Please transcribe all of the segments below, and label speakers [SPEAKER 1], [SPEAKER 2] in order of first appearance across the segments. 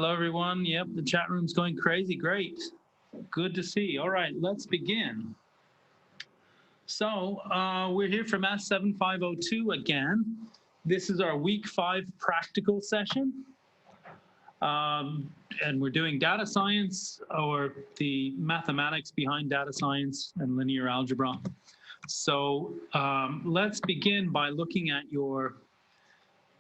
[SPEAKER 1] Hello, everyone. Yep, the chat room's going crazy. Great. Good to see. All right, let's begin. So we're here for MATH7502 again. This is our week 5 practical session. And we're doing data science, or the mathematics behind data science and linear algebra. So let's begin by looking at your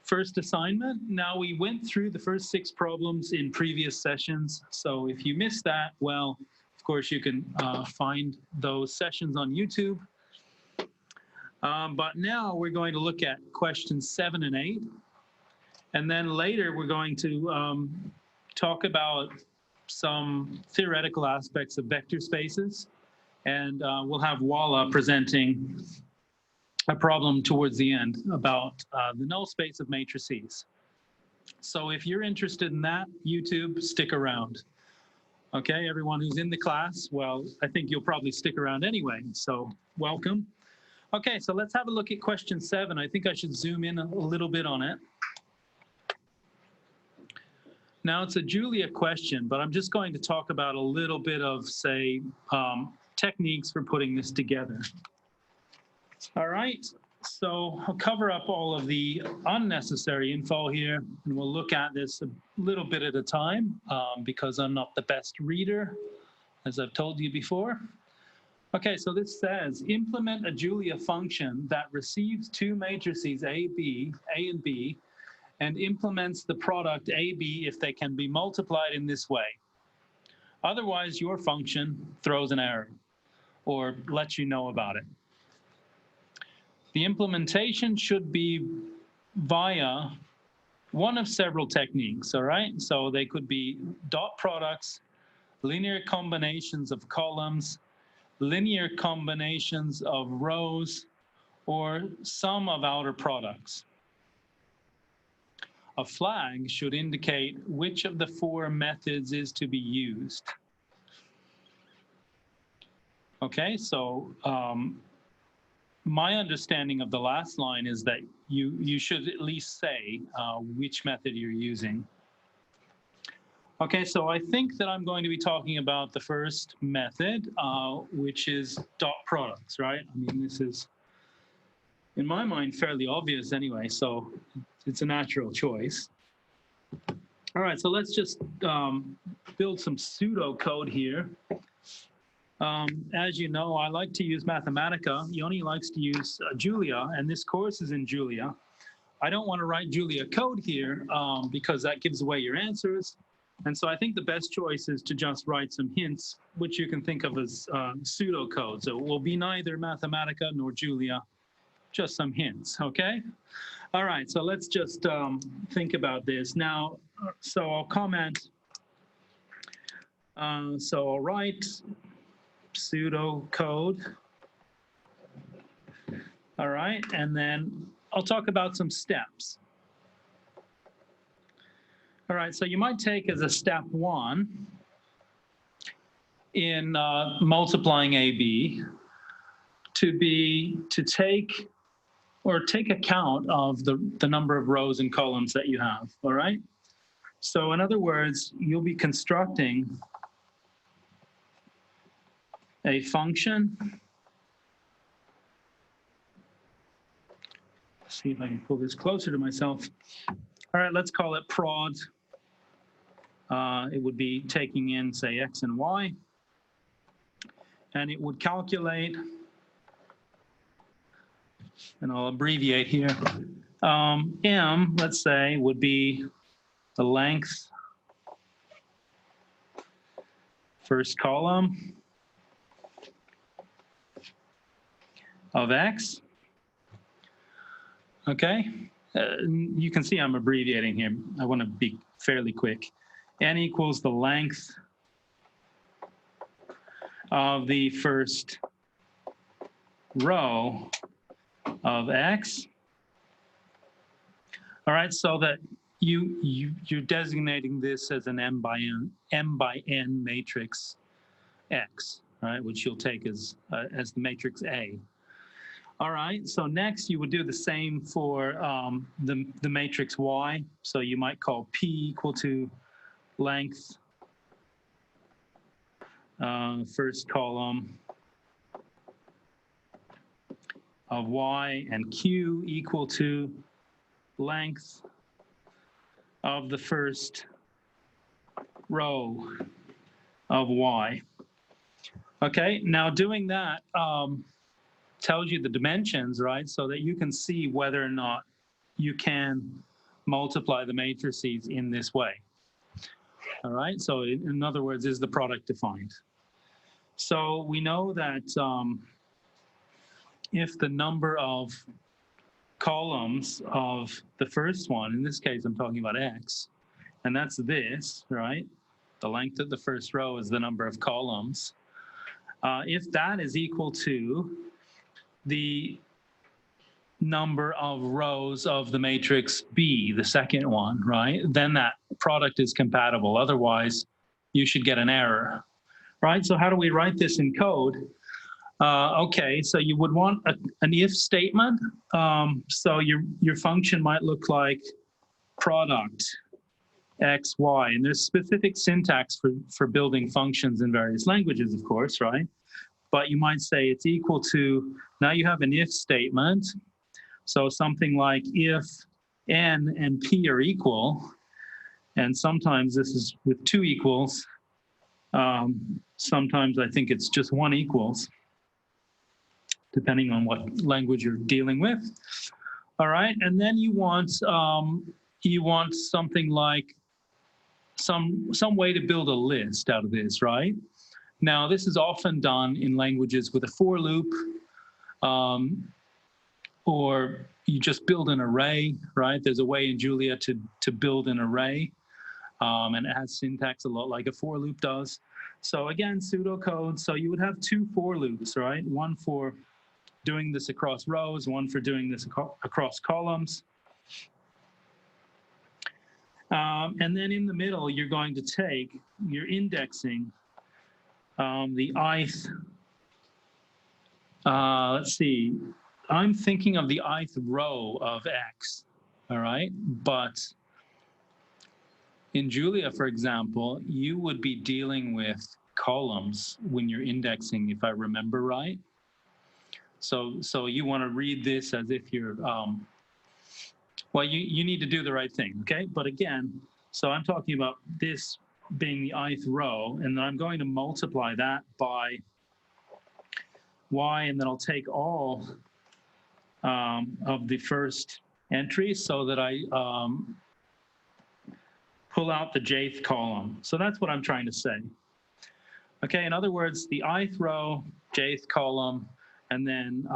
[SPEAKER 1] first assignment. Now, we went through the first 6 problems in previous sessions. So if you missed that, well, of course, you can find those sessions on YouTube. But now we're going to look at questions 7 and 8. And then later, we're going to talk about some theoretical aspects of vector spaces. And we'll have Walla presenting a problem towards the end about the null space of matrices. So if you're interested in that, YouTube, stick around. Okay, everyone who's in the class, well, I think you'll probably stick around anyway, so welcome. Okay, so let's have a look at question 7. I think I should zoom in a little bit on it. Now, it's a Julia question, but I'm just going to talk about a little bit of, say, techniques for putting this together. All right, so I'll cover up all of the unnecessary info here, and we'll look at this a little bit at a time because I'm not the best reader, as I've told you before. Okay, so this says, implement a Julia function that receives 2 matrices A and B, and implements the product AB if they can be multiplied in this way. Otherwise, your function throws an error or lets you know about it. The implementation should be via one of several techniques, all right? So they could be dot products, linear combinations of columns, linear combinations of rows, or sum of outer products. A flag should indicate which of the 4 methods is to be used. Okay, so my understanding of the last line is that you should at least say which method you're using. Okay, so I think that I'm going to be talking about the first method, which is dot products, right? I mean, this is, in my mind, fairly obvious anyway, so it's a natural choice. All right, so let's just build some pseudo code here. As you know, I like to use Mathematica. Yoni likes to use Julia, and this course is in Julia. I don't want to write Julia code here because that gives away your answers. And so I think the best choice is to just write some hints, which you can think of as pseudo code. So it will be neither Mathematica nor Julia, just some hints, okay? All right, so let's just think about this. Now, so I'll comment. So I'll write pseudo code. All right, and then I'll talk about some steps. All right, so you might take as a step 1 in multiplying AB to take account of the number of rows and columns that you have, all right? So in other words, you'll be constructing a function. Let's see if I can pull this closer to myself. All right, let's call it prod. It would be taking in, say, x and y. And it would calculate, and I'll abbreviate here, M, let's say, would be the length, first column, of x. Okay, you can see I'm abbreviating here. I want to be fairly quick. N equals the length of the first row of x. All right, so that you're designating this as an m by n matrix x, all right, which you'll take as the matrix A. All right, so next you would do the same for the matrix Y. So you might call P equal to length, first column of y, and q equal to length of the first row of y. Okay, now doing that tells you the dimensions, right? So that you can see whether or not you can multiply the matrices in this way. All right, so in other words, is the product defined? So we know that if the number of columns of the first one, in this case I'm talking about x, and that's this, right? The length of the first row is the number of columns. If that is equal to the number of rows of the matrix B, the second one, right? Then that product is compatible. Otherwise, you should get an error, right? So how do we write this in code? Okay, so you would want an if statement. So your function might look like product x, y, and there's specific syntax for building functions in various languages, of course, right? But you might say it's equal to, now you have an if statement. So something like if n and p are equal, and sometimes this is with two equals, sometimes I think it's just one equals, depending on what language you're dealing with. All right, and then you want something like some way to build a list out of this, right? Now, this is often done in languages with a for loop, or you just build an array, right? There's a way in Julia to build an array, and it has syntax a lot like a for loop does. So again, pseudocode. So you would have two for loops, right? One for doing this across rows, one for doing this across columns. And then in the middle, you're going to take, you're indexing the ith, let's see, I'm thinking of the ith row of x, all right? But in Julia, for example, you would be dealing with columns when you're indexing, if I remember right. So you want to read this as if you're, well, you need to do the right thing, okay? But again, so I'm talking about this being the ith row, and then I'm going to multiply that by y, and then I'll take all of the first entry so that I pull out the jth column. So that's what I'm trying to say. Okay, in other words, the ith row, jth column, and then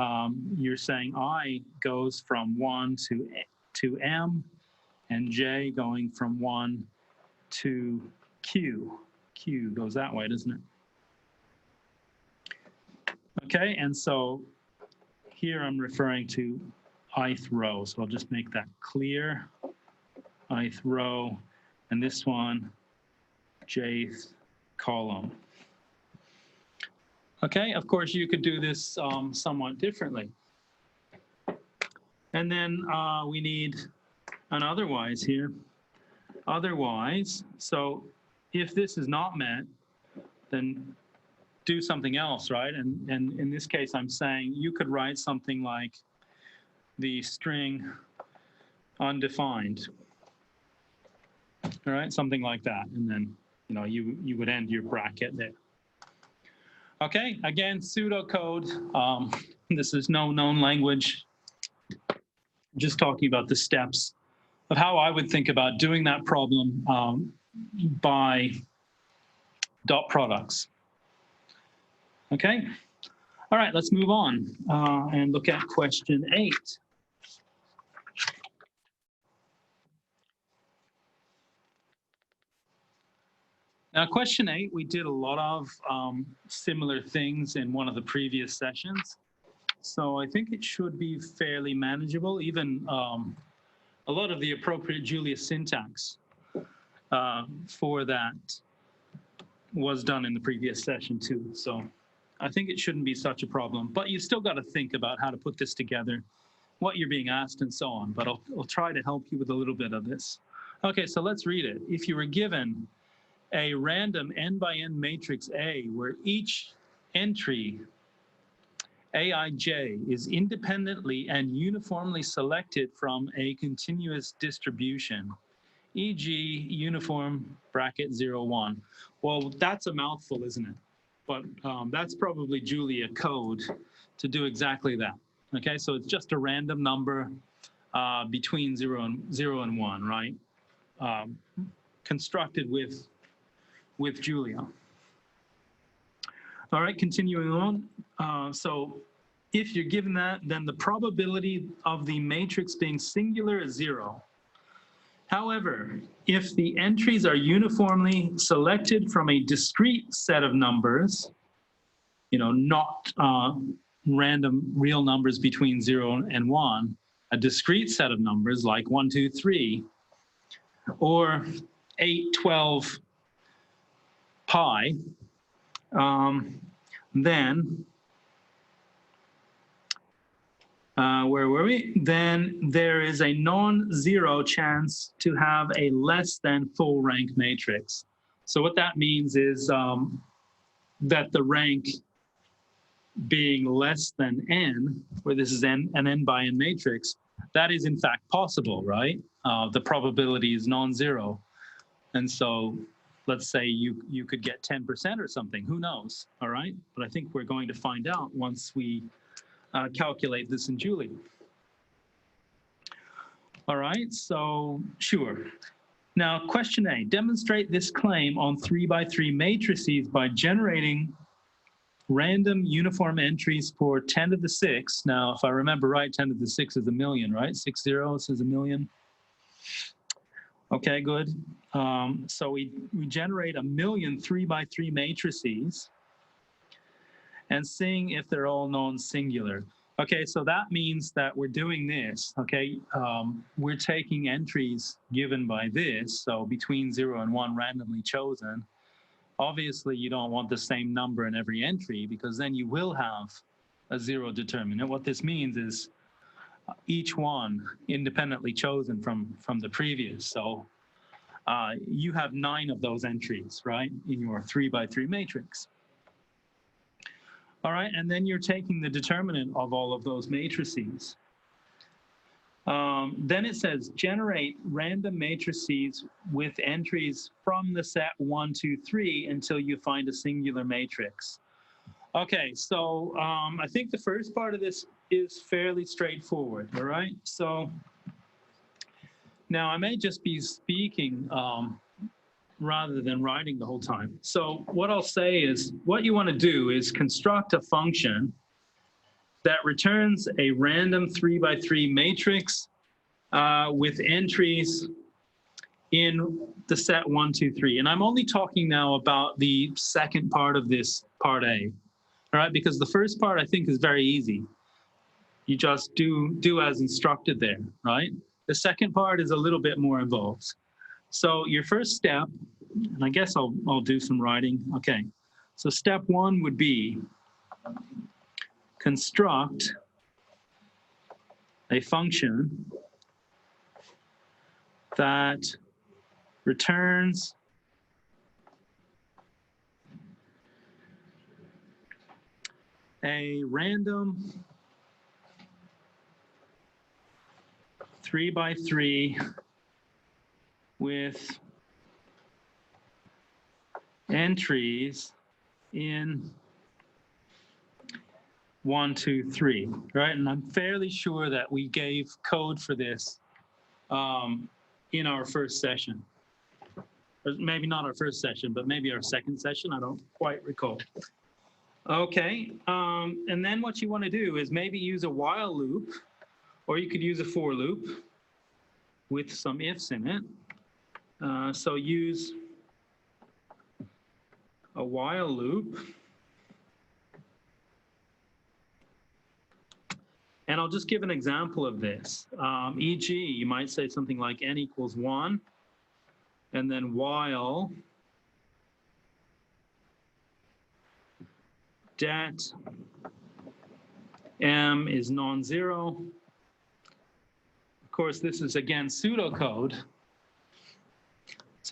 [SPEAKER 1] you're saying I goes from 1 to m, and j going from 1 to q. Q goes that way, doesn't it? Okay, and so here I'm referring to ith row, so I'll just make that clear. Ith row, and this one, jth column. Okay, of course you could do this somewhat differently. And then we need an otherwise here. Otherwise, so if this is not met, then do something else, right? And in this case, I'm saying you could write something like the string undefined, all right? Something like that, and then you would end your bracket there. Okay, again, pseudocode. This is no known language. Just talking about the steps of how I would think about doing that problem by dot products. Okay, all right, let's move on and look at question 8. Now, question 8, we did a lot of similar things in one of the previous sessions. So I think it should be fairly manageable. Even a lot of the appropriate Julia syntax for that was done in the previous session too. So I think it shouldn't be such a problem, but you still got to think about how to put this together, what you're being asked and so on, but I'll try to help you with a little bit of this. Okay, so let's read it. If you were given a random n by n matrix A where each entry Aij is independently and uniformly selected from a continuous distribution, e.g. uniform bracket 0, 1. Well, that's a mouthful, isn't it? But that's probably Julia code to do exactly that. Okay, so it's just a random number between 0 and 1, right? Constructed with Julia. All right, continuing on. So if you're given that, then the probability of the matrix being singular is 0. However, if the entries are uniformly selected from a discrete set of numbers, you know, not random real numbers between 0 and 1, a discrete set of numbers like 1, 2, 3, or 8, 12, pi, then where were we? Then there is a non-zero chance to have a less than full rank matrix. So what that means is that the rank being less than n, where this is an n by n matrix, that is in fact possible, right? The probability is non-zero. And so let's say you could get 10% or something, who knows, all right? But I think we're going to find out once we calculate this in Julia. All right, so sure. Now, question A, demonstrate this claim on 3 by 3 matrices by generating random uniform entries for 10 to the 6. Now, if I remember right, 10 to the 6 is a million, right? 6 zeros is a million. Okay, good. So we generate a million 3 by 3 matrices and seeing if they're all non-singular. Okay, so that means that we're doing this, okay? We're taking entries given by this, so between 0 and 1 randomly chosen. Obviously, you don't want the same number in every entry because then you will have a 0 determinant. What this means is each one independently chosen from the previous. So you have 9 of those entries, right, in your 3 by 3 matrix. All right, and then you're taking the determinant of all of those matrices. Then it says generate random matrices with entries from the set 1, 2, 3 until you find a singular matrix. Okay, so I think the first part of this is fairly straightforward, all right? So now I may just be speaking rather than writing the whole time. So what I'll say is what you want to do is construct a function that returns a random 3 by 3 matrix with entries in the set 1, 2, 3. And I'm only talking now about the second part of this part A, all right? Because the first part I think is very easy. You just do as instructed there, right? The second part is a little bit more involved. So your first step, and I guess I'll do some writing. Okay, so step 1 would be construct a function that returns a random 3 by 3 with entries in 1, 2, 3, right? And I'm fairly sure that we gave code for this in our first session. Or maybe not our first session, but maybe our second session. I don't quite recall. Okay, and then what you want to do is maybe use a while loop, or you could use a for loop with some ifs in it. So use a while loop. And I'll just give an example of this. E.g., you might say something like n equals 1, and then while det m is non-zero. Of course, this is again pseudocode.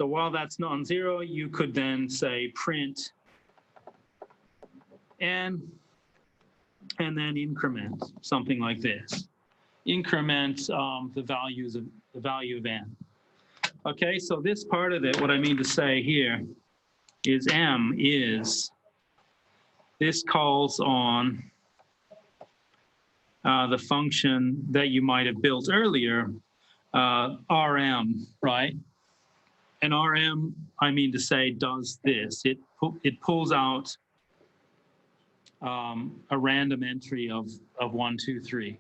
[SPEAKER 1] So while that's non-zero, you could then say print n, and then increment, something like this. Increment the value of n. Okay, so this part of it, what I mean to say here is m is, this calls on the function that you might have built earlier, Rm, right? And Rm, I mean to say, does this. It pulls out a random entry of 1, 2, 3.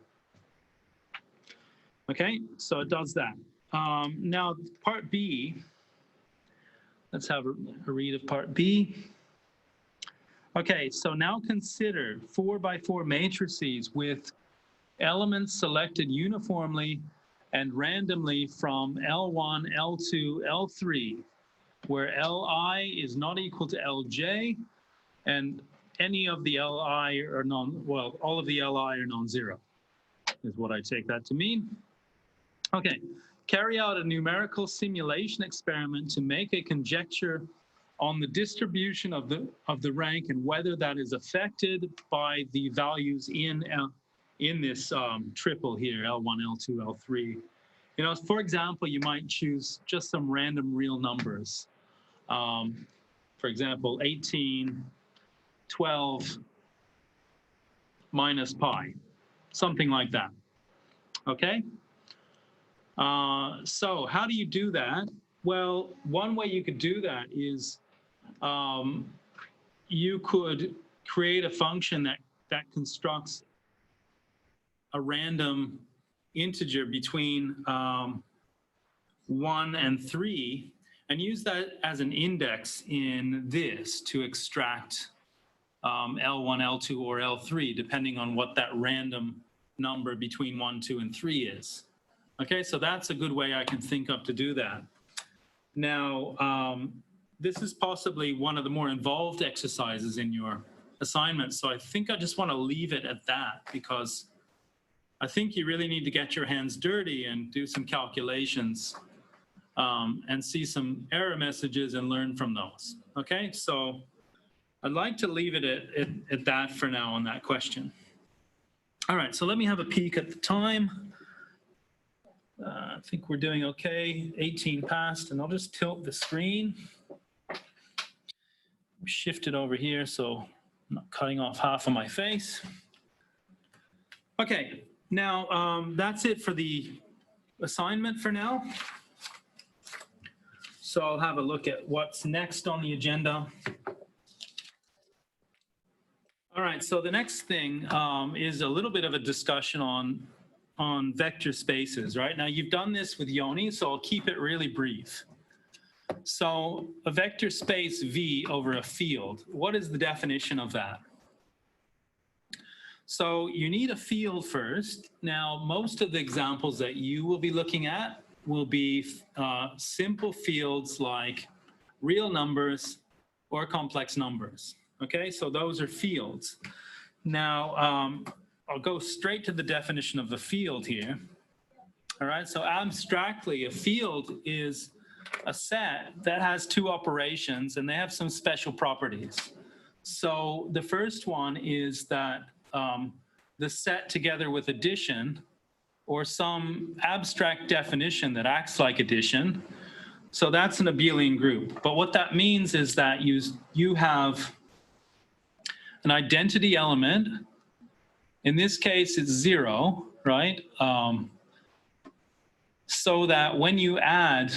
[SPEAKER 1] Okay, so it does that. Now, part B, let's have a read of part B. Okay, so now consider 4x4 matrices with elements selected uniformly and randomly from L1, L2, L3, where Li is not equal to Lj, and any of the Li are all of the Li are non-zero, is what I take that to mean. Okay, carry out a numerical simulation experiment to make a conjecture on the distribution of the rank and whether that is affected by the values in this triple here, L1, L2, L3. You know, for example, you might choose just some random real numbers. For example, 18, 12 minus pi, something like that. Okay? So how do you do that? Well, one way you could do that is you could create a function that constructs a random integer between 1 and 3 and use that as an index in this to extract L1, L2, or L3, depending on what that random number between 1, 2, and 3 is. Okay, so that's a good way I can think of to do that. Now, this is possibly one of the more involved exercises in your assignment, so I think I just want to leave it at that because I think you really need to get your hands dirty and do some calculations and see some error messages and learn from those. Okay, so I'd like to leave it at that for now on that question. All right, so let me have a peek at the time. I think we're doing okay. 18 past, and I'll just tilt the screen. Shift it over here so I'm not cutting off half of my face. Okay, now that's it for the assignment for now. So I'll have a look at what's next on the agenda. All right, so the next thing is a little bit of a discussion on vector spaces, right? Now you've done this with Yoni, so I'll keep it really brief. So a vector space V over a field, what is the definition of that? So you need a field first. Now, most of the examples that you will be looking at will be simple fields like real numbers or complex numbers. Okay, so those are fields. Now, I'll go straight to the definition of the field here. All right, so abstractly, a field is a set that has two operations and they have some special properties. So the first one is that the set together with addition or some abstract definition that acts like addition. So that's an abelian group. But what that means is that you have an identity element. In this case, it's 0, right? So that when you add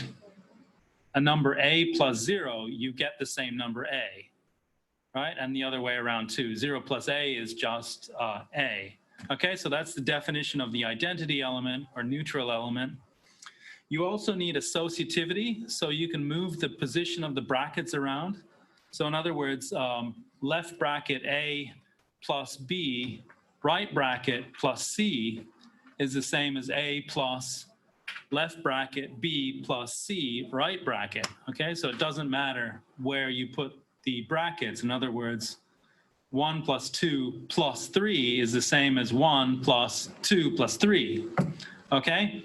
[SPEAKER 1] a number a plus 0, you get the same number a, right? And the other way around too. 0 plus a is just a. Okay, so that's the definition of the identity element or neutral element. You also need associativity, so you can move the position of the brackets around. So in other words, left bracket a plus b, right bracket plus c is the same as a plus left bracket b plus c, right bracket. Okay, so it doesn't matter where you put the brackets. In other words, 1 plus 2 plus 3 is the same as 1 plus 2 plus 3. Okay,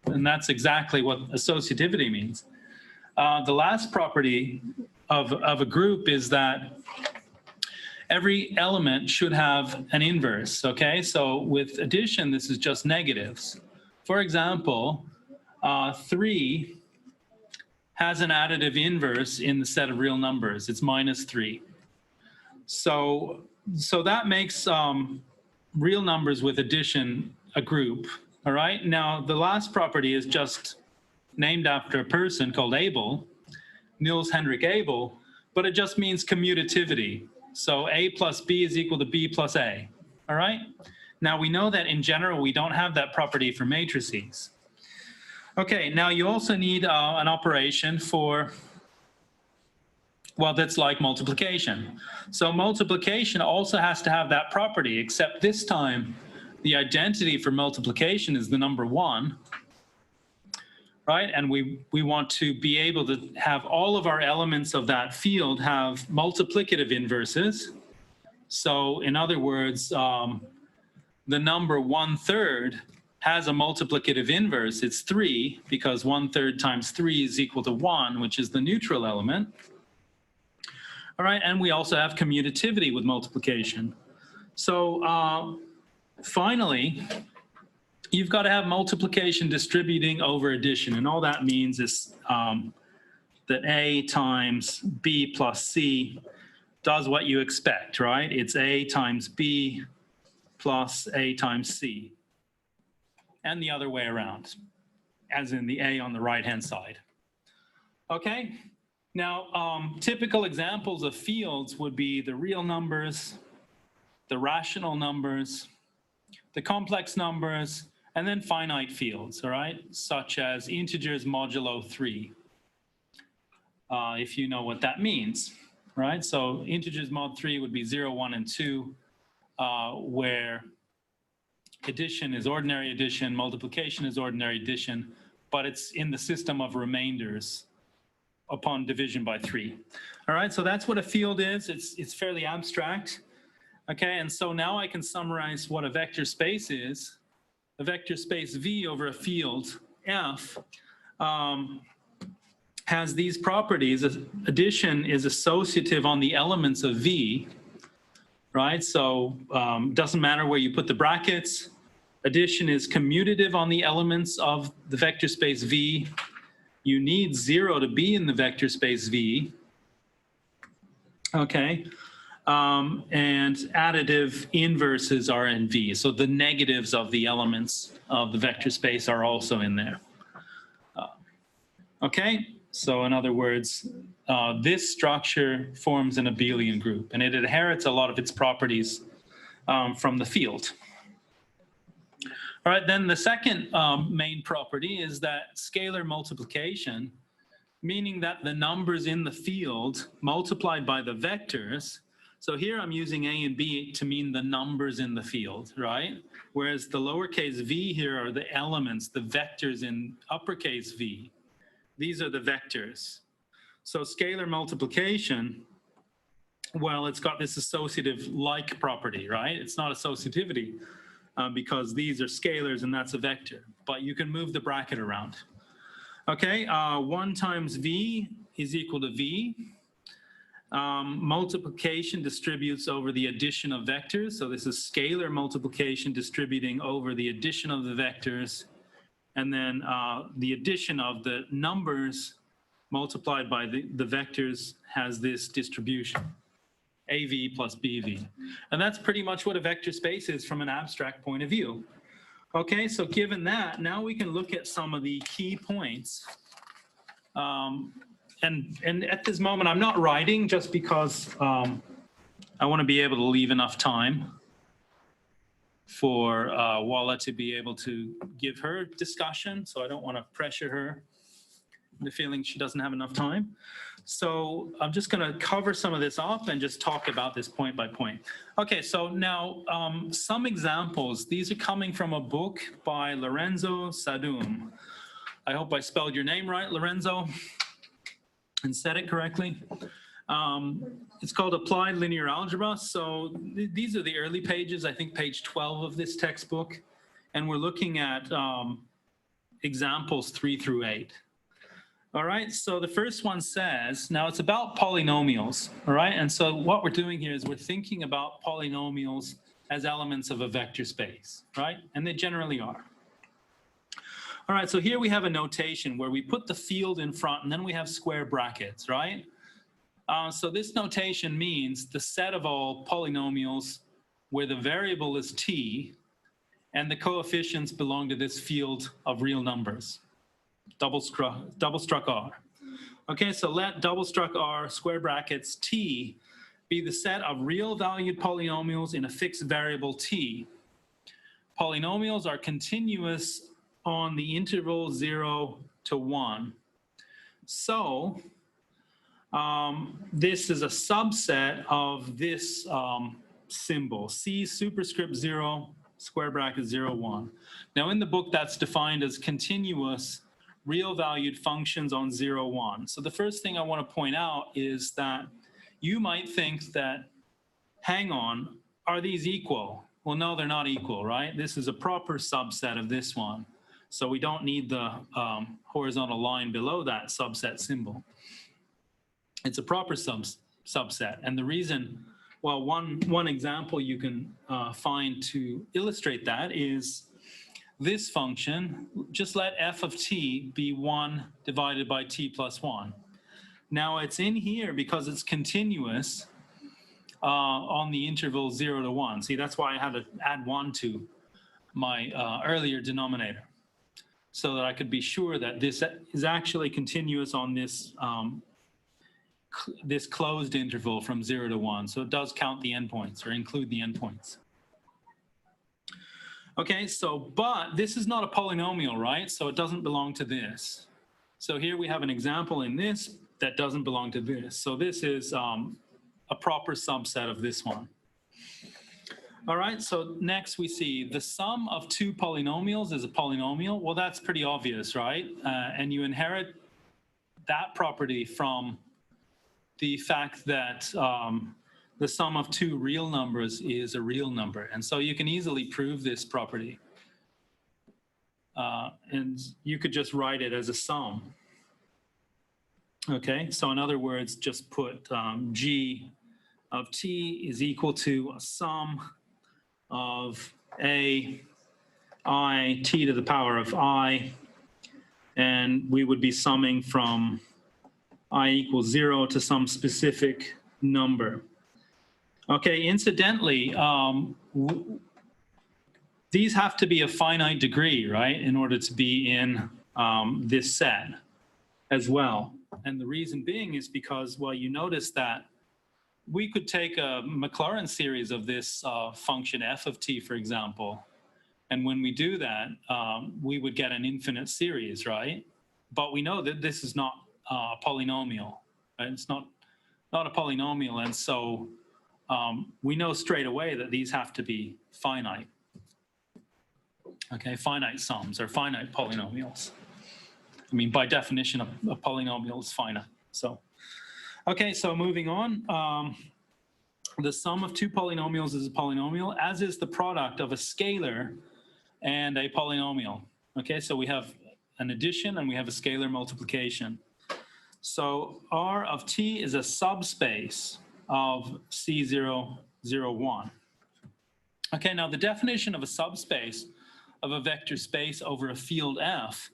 [SPEAKER 1] and that's exactly what associativity means. The last property of a group is that every element should have an inverse, okay? So with addition, this is just negatives. For example, 3 has an additive inverse in the set of real numbers. It's -3. So that makes real numbers with addition a group, all right? Now, the last property is just named after a person called Abel, Niels Henrik Abel, but it just means commutativity. So A plus B is equal to B plus A, all right? Now, we know that in general, we don't have that property for matrices. Okay, now you also need an operation for, well, that's like multiplication. So multiplication also has to have that property, except this time, the identity for multiplication is the number 1, right? And we want to be able to have all of our elements of that field have multiplicative inverses. So in other words, the number 1/3 has a multiplicative inverse. It's 3, because 1/3 times 3 is equal to 1, which is the neutral element. All right, and we also have commutativity with multiplication. So finally, you've got to have multiplication distributing over addition, and all that means is that A times B plus C does what you expect, right? It's A times B plus A times C, and the other way around, as in the A on the right-hand side. Okay, now typical examples of fields would be the real numbers, the rational numbers, the complex numbers, and then finite fields, all right, such as integers modulo 3, if you know what that means, right? So integers mod 3 would be 0, 1, and 2, where addition is ordinary addition, multiplication is ordinary addition, but it's in the system of remainders upon division by 3. All right, so that's what a field is. It's fairly abstract. Okay, and so now I can summarize what a vector space is. A vector space V over a field F has these properties. Addition is associative on the elements of V, right? So doesn't matter where you put the brackets. Addition is commutative on the elements of the vector space V. You need 0 to be in the vector space V. Okay. And additive inverses are in V. So the negatives of the elements of the vector space are also in there. Okay, so in other words, this structure forms an abelian group, and it inherits a lot of its properties from the field. All right, then the second main property is that scalar multiplication, meaning that the numbers in the field multiplied by the vectors. So here I'm using A and B to mean the numbers in the field, right? Whereas the lowercase v here are the elements, the vectors in uppercase V. These are the vectors. So scalar multiplication, well, it's got this associative-like property, right? It's not associativity because these are scalars and that's a vector, but you can move the bracket around. Okay, 1 times V is equal to V. Multiplication distributes over the addition of vectors. So this is scalar multiplication distributing over the addition of the vectors. And then the addition of the numbers multiplied by the vectors has this distribution, AV plus BV. And that's pretty much what a vector space is from an abstract point of view. Okay, so given that, now we can look at some of the key points. And at this moment, I'm not writing just because I want to be able to leave enough time for Walla to be able to give her discussion. So I don't want to pressure her into feeling she doesn't have enough time. So I'm just going to cover some of this up and just talk about this point by point. Okay, so now some examples. These are coming from a book by Lorenzo Sadum. I hope I spelled your name right, Lorenzo, and said it correctly. It's called Applied Linear Algebra. So these are the early pages, I think page 12 of this textbook. And we're looking at examples 3 through 8. All right, so the first one says, now it's about polynomials, all right? And so what we're doing here is we're thinking about polynomials as elements of a vector space, right? And they generally are. All right, so here we have a notation where we put the field in front and then we have square brackets, right? So this notation means the set of all polynomials where the variable is t and the coefficients belong to this field of real numbers, double struck R. Okay, so let double struck R square brackets t be the set of real valued polynomials in a fixed variable t. Polynomials are continuous on the interval 0 to 1. So this is a subset of this symbol, C superscript 0, square bracket 0, 1. Now in the book that's defined as continuous real valued functions on 0, 1. So the first thing I want to point out is that you might think that, hang on, are these equal? Well, no, they're not equal, right? This is a proper subset of this one. So we don't need the horizontal line below that subset symbol. It's a proper subset. And the reason, well, one example you can find to illustrate that is this function. Just let f of t be 1 divided by t plus 1. Now it's in here because it's continuous on the interval 0 to 1. See, that's why I had to add 1 to my earlier denominator, so that I could be sure that this is actually continuous on this this closed interval from 0 to 1. So it does count the endpoints or include the endpoints. Okay, so, but this is not a polynomial, right? So it doesn't belong to this. So here we have an example in this that doesn't belong to this. So this is a proper subset of this one. All right, so next we see the sum of two polynomials is a polynomial. Well, that's pretty obvious, right? And you inherit that property from the fact that the sum of two real numbers is a real number. And so you can easily prove this property. And you could just write it as a sum. Okay, so in other words, just put g of t is equal to a sum of a I t to the power of I, and we would be summing from I equals 0 to some specific number. Okay, incidentally, these have to be a finite degree, right, in order to be in this set as well. And the reason being is because, well, you notice that we could take a Maclaurin series of this function f of t, for example, and when we do that, we would get an infinite series, right? But we know that this is not a polynomial, right? It's not a polynomial, and so we know straight away that these have to be finite. Okay, finite sums or finite polynomials. I mean, by definition, a polynomial is finite. So, okay, so moving on. The sum of two polynomials is a polynomial, as is the product of a scalar and a polynomial. Okay, so we have an addition and we have a scalar multiplication. So R of t is a subspace of C0, 0, 1. Okay, now the definition of a subspace of a vector space over a field F,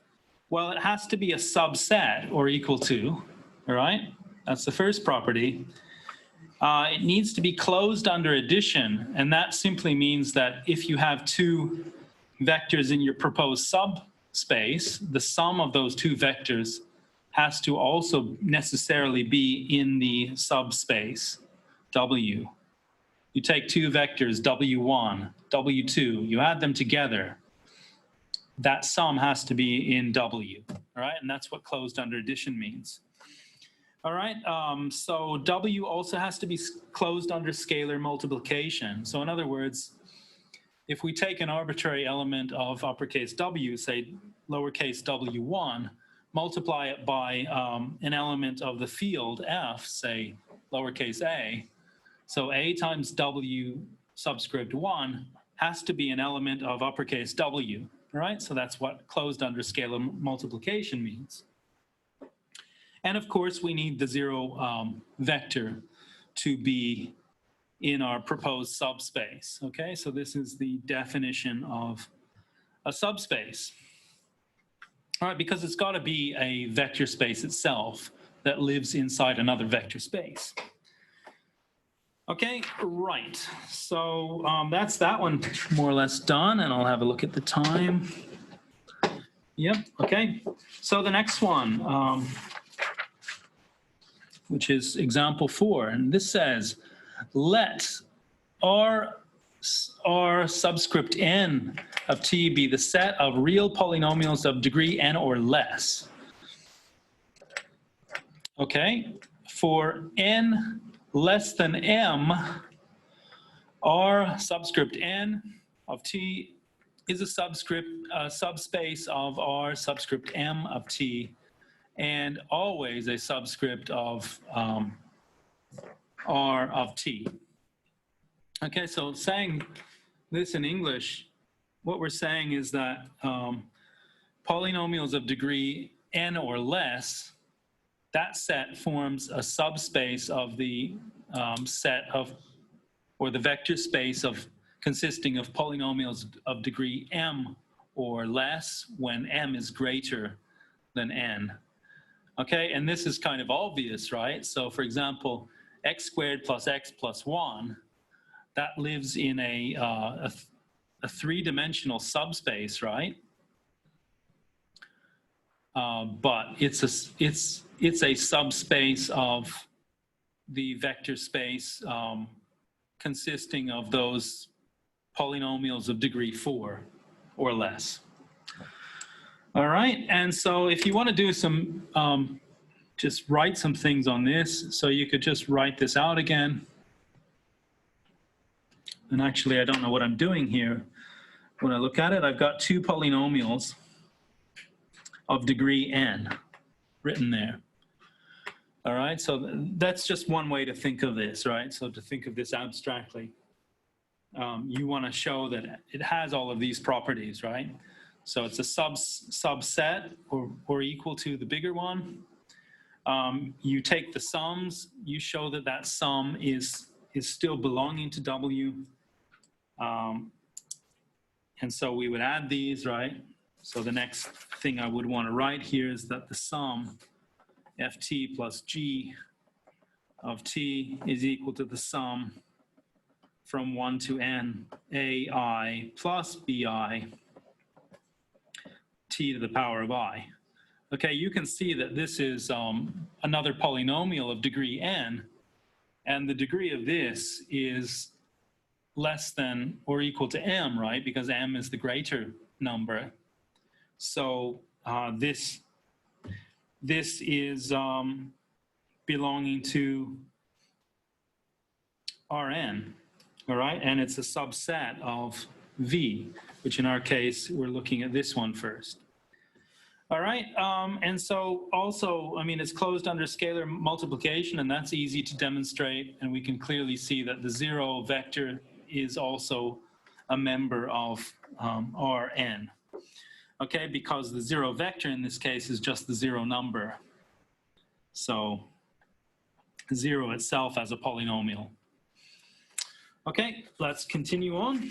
[SPEAKER 1] well, it has to be a subset or equal to, all right? That's the first property. It needs to be closed under addition, and that simply means that if you have two vectors in your proposed subspace, the sum of those two vectors has to also necessarily be in the subspace W. You take two vectors, W1, W2, you add them together, that sum has to be in W, all right? And that's what closed under addition means. All right, so W also has to be closed under scalar multiplication. So in other words, if we take an arbitrary element of uppercase W, say lowercase w1, multiply it by an element of the field F, say lowercase a, so a times W subscript 1 has to be an element of uppercase W, right? So that's what closed under scalar multiplication means. And of course, we need the 0 vector to be in our proposed subspace. Okay, so this is the definition of a subspace. All right, because it's got to be a vector space itself that lives inside another vector space. Okay, right. So that's that one more or less done, and I'll have a look at the time. Yep, okay. So the next one, which is example 4, and this says, let R subscript n of t be the set of real polynomials of degree n or less. Okay, for n less than m, R subscript n of t is a subspace of R subscript m of t, and always a subscript of R of t. Okay, so saying this in English, what we're saying is that polynomials of degree n or less, that set forms a subspace of the set of, or the vector space of, consisting of polynomials of degree m or less when m is greater than n. Okay, and this is kind of obvious, right? So for example, x squared plus x plus 1, that lives in a three-dimensional subspace, right? But it's a subspace of the vector space consisting of those polynomials of degree 4 or less. All right, and so if you want to do some, just write some things on this, so you could just write this out again. And actually, I don't know what I'm doing here. When I look at it, I've got 2 polynomials of degree n written there. All right, so that's just one way to think of this, right? So to think of this abstractly, you want to show that it has all of these properties, right? So it's a subset or equal to the bigger one. You take the sums, you show that that sum is still belonging to W. And so we would add these, right? So the next thing I would want to write here is that the sum ft plus g of t is equal to the sum from 1 to n ai plus bi t to the power of I. Okay, you can see that this is another polynomial of degree n, and the degree of this is less than or equal to m, right? Because m is the greater number. So this is belonging to Rn, all right? And it's a subset of V, which in our case, we're looking at this one first. All right, and so also, I mean, it's closed under scalar multiplication, and that's easy to demonstrate, and we can clearly see that the 0 vector is also a member of Rn. Okay, because the 0 vector in this case is just the 0 number. So 0 itself as a polynomial. Okay, let's continue on.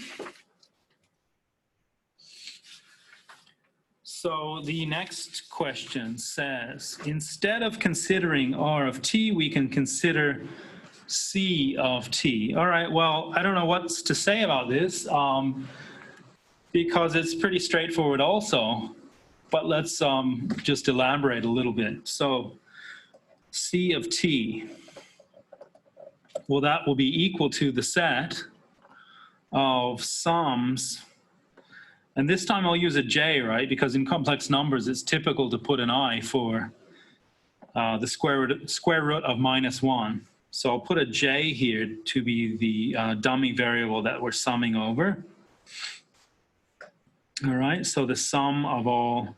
[SPEAKER 1] So the next question says, instead of considering R of t, we can consider C of t. All right, well, I don't know what's to say about this because it's pretty straightforward also, but let's just elaborate a little bit. So C of t, well, that will be equal to the set of sums. And this time I'll use a j, right? Because in complex numbers, it's typical to put an I for the square root of -1. So I'll put a j here to be the dummy variable that we're summing over. All right, so the sum of all,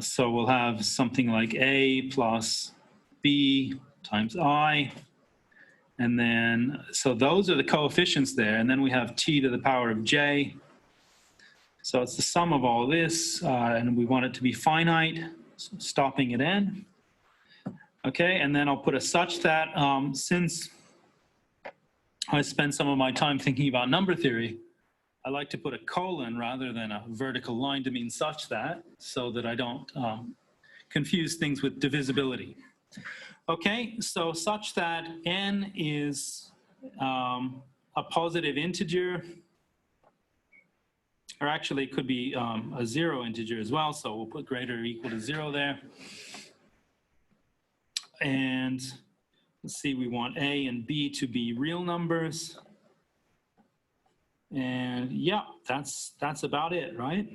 [SPEAKER 1] so we'll have something like a plus b times I. And then, so those are the coefficients there. And then we have t to the power of j. So it's the sum of all this, and we want it to be finite. So stopping at n. Okay, and then I'll put a such that since I spend some of my time thinking about number theory, I like to put a colon rather than a vertical line to mean such that, so that I don't confuse things with divisibility. Okay, so such that n is a positive integer, or actually it could be a 0 integer as well, so we'll put greater or equal to 0 there. And let's see, we want a and b to be real numbers. And yeah, that's about it, right?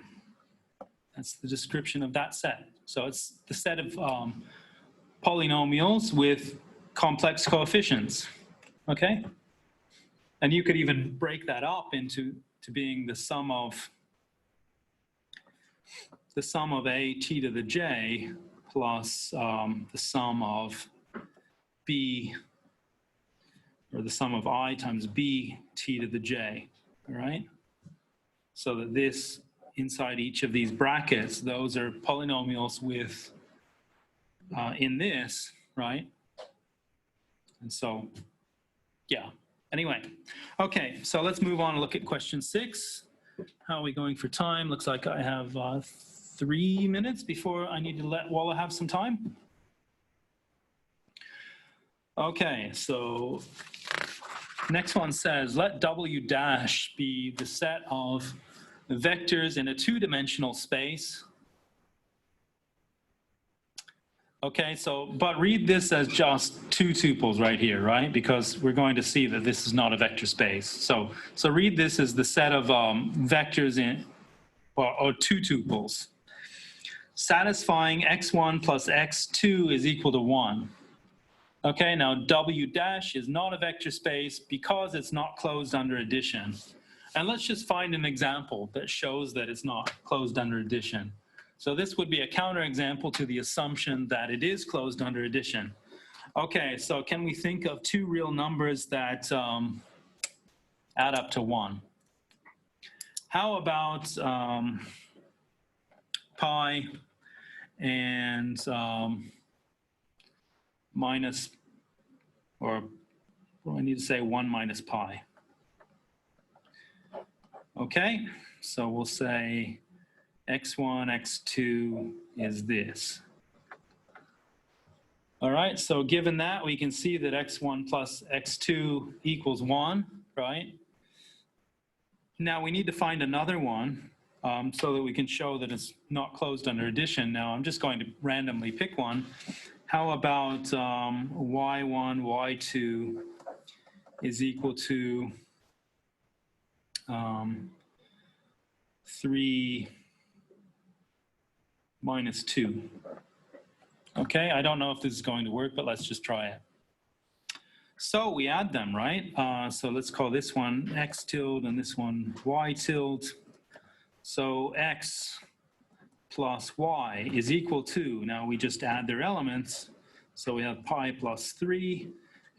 [SPEAKER 1] That's the description of that set. So it's the set of polynomials with complex coefficients, okay? And you could even break that up into being the sum of a t to the j plus the sum of b, or the sum of I times b t to the j, all right? So that this, inside each of these brackets, those are polynomials with, in this, right? And so, yeah. Anyway, okay, so let's move on and look at question 6. How are we going for time? Looks like I have 3 minutes before I need to let Walla have some time. Okay, so next one says, let W dash be the set of vectors in a two-dimensional space. Okay, so, but read this as just two tuples right here, right? Because we're going to see that this is not a vector space. So read this as the set of vectors in, or two tuples, satisfying x1 plus x2 is equal to 1. Okay, now W dash is not a vector space because it's not closed under addition. And let's just find an example that shows that it's not closed under addition. So this would be a counterexample to the assumption that it is closed under addition. Okay, so can we think of two real numbers that add up to 1? How about pi and minus, or well, I need to say 1 minus pi. Okay, so we'll say x1, x2 is this. All right, so given that, we can see that x1 plus x2 equals 1, right? Now we need to find another one so that we can show that it's not closed under addition. Now I'm just going to randomly pick one. How about y1, y2 is equal to 3 minus 2. Okay, I don't know if this is going to work, but let's just try it. So we add them, right? So let's call this one x tilde and this one y tilde. So x plus y is equal to, now we just add their elements. So we have pi plus 3,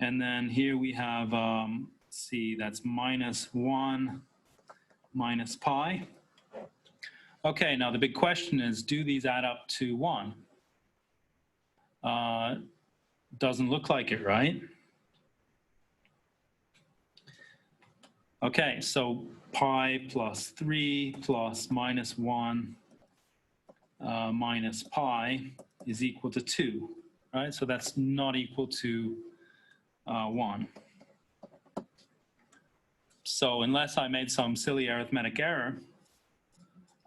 [SPEAKER 1] and then here we have, let's see, that's minus 1 minus pi. Okay, now the big question is, do these add up to 1? Doesn't look like it, right? Okay, so pi plus 3 plus minus 1 minus pi is equal to 2, right? So that's not equal to 1. So unless I made some silly arithmetic error,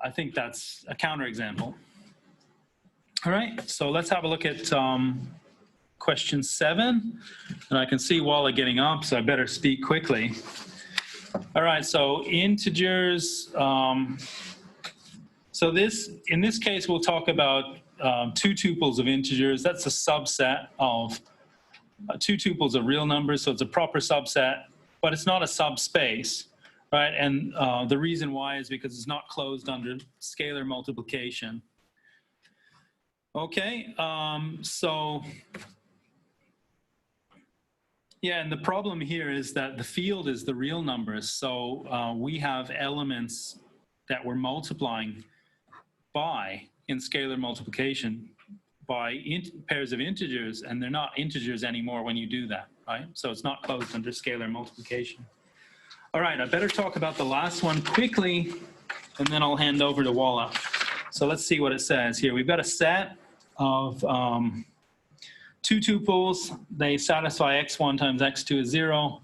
[SPEAKER 1] I think that's a counterexample. All right, so let's have a look at question 7. And I can see Walla getting up, so I better speak quickly. All right, so integers. So in this case, we'll talk about two tuples of integers. That's a subset of two tuples of real numbers, so it's a proper subset, but it's not a subspace, right? And the reason why is because it's not closed under scalar multiplication. Okay, so yeah, and the problem here is that the field is the real numbers. So we have elements that we're multiplying by in scalar multiplication by pairs of integers, and they're not integers anymore when you do that, right? So it's not closed under scalar multiplication. All right, I better talk about the last one quickly, and then I'll hand over to Walla. So let's see what it says here. We've got a set of two tuples. They satisfy x1 times x2 is 0.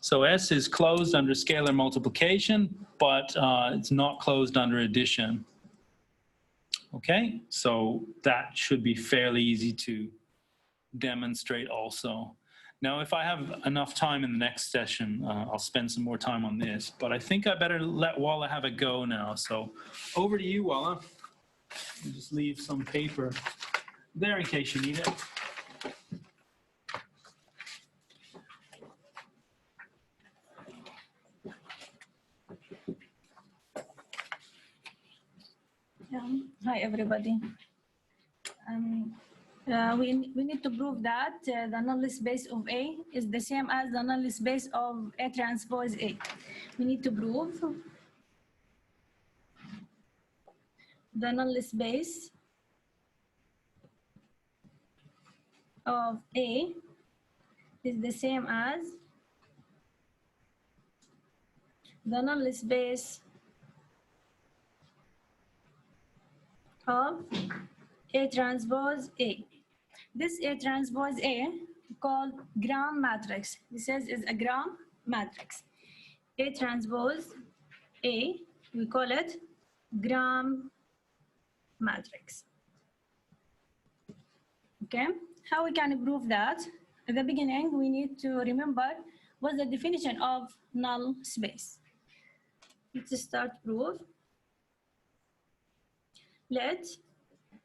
[SPEAKER 1] So S is closed under scalar multiplication, but it's not closed under addition. Okay, so that should be fairly easy to demonstrate also. Now, if I have enough time in the next session, I'll spend some more time on this, but I think I better let Walla have a go now. So over to you, Walla. I'll just leave some paper there in case you need it.
[SPEAKER 2] Hi, everybody. We need to prove that the null space of A is the same as the null space of A transpose A. We need to prove the null space of A is the same as the null space of A transpose A. This A transpose A called gram matrix. This is a gram matrix. A transpose A, we call it gram matrix. Okay, how we can prove that? At the beginning, we need to remember what's the definition of null space. Let's start proof. Let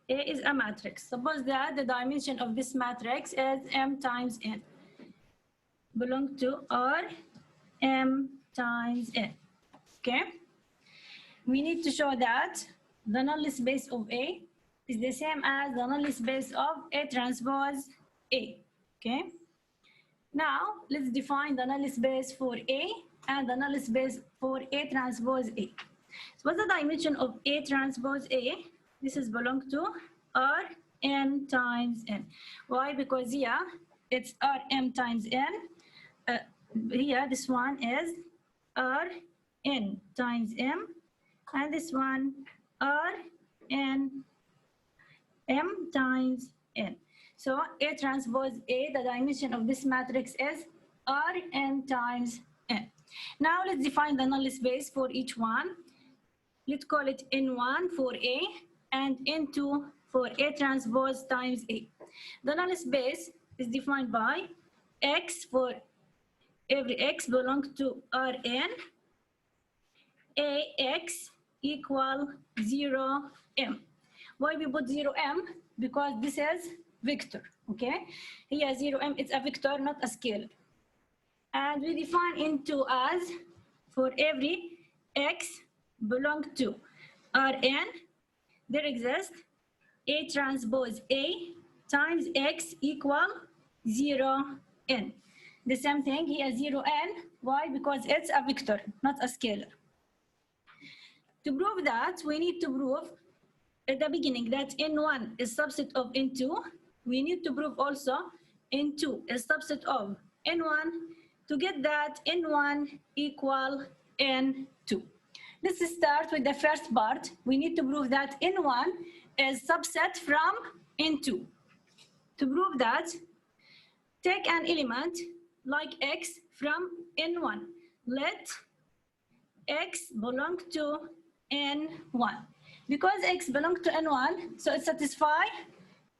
[SPEAKER 2] A is a matrix. Suppose that the dimension of this matrix is M times N. Belong to R M times N. Okay? We need to show that the null space of A is the same as the null space of A transpose A. Okay? Now, let's define the null space for A and the null space for A transpose A. So what's the dimension of A transpose A? This is belong to Rn times N. Why? Because here it's Rm times N. Here this one is Rn times M, and this one Rn M times N. So A transpose A, the dimension of this matrix is Rn times N. Now let's define the null space for each one. Let's call it N1 for A and N2 for A transpose times A. The null space is defined by X for every X belong to Rn, AX equal 0M. Why we put 0M? Because this is vector, okay? Here 0M, it's a vector, not a scalar. And we define N2 as for every X belong to Rn, there exists A transpose A times X equal 0n. The same thing here, 0n. Why? Because it's a vector, not a scalar. To prove that, we need to prove at the beginning that N1 is subset of N2. We need to prove also N2 is subset of N1 to get that N1 equal N2. Let's start with the first part. We need to prove that N1 is subset from N2. To prove that, take an element like X from N1. Let X belong to N1. Because X belongs to N1, so it satisfies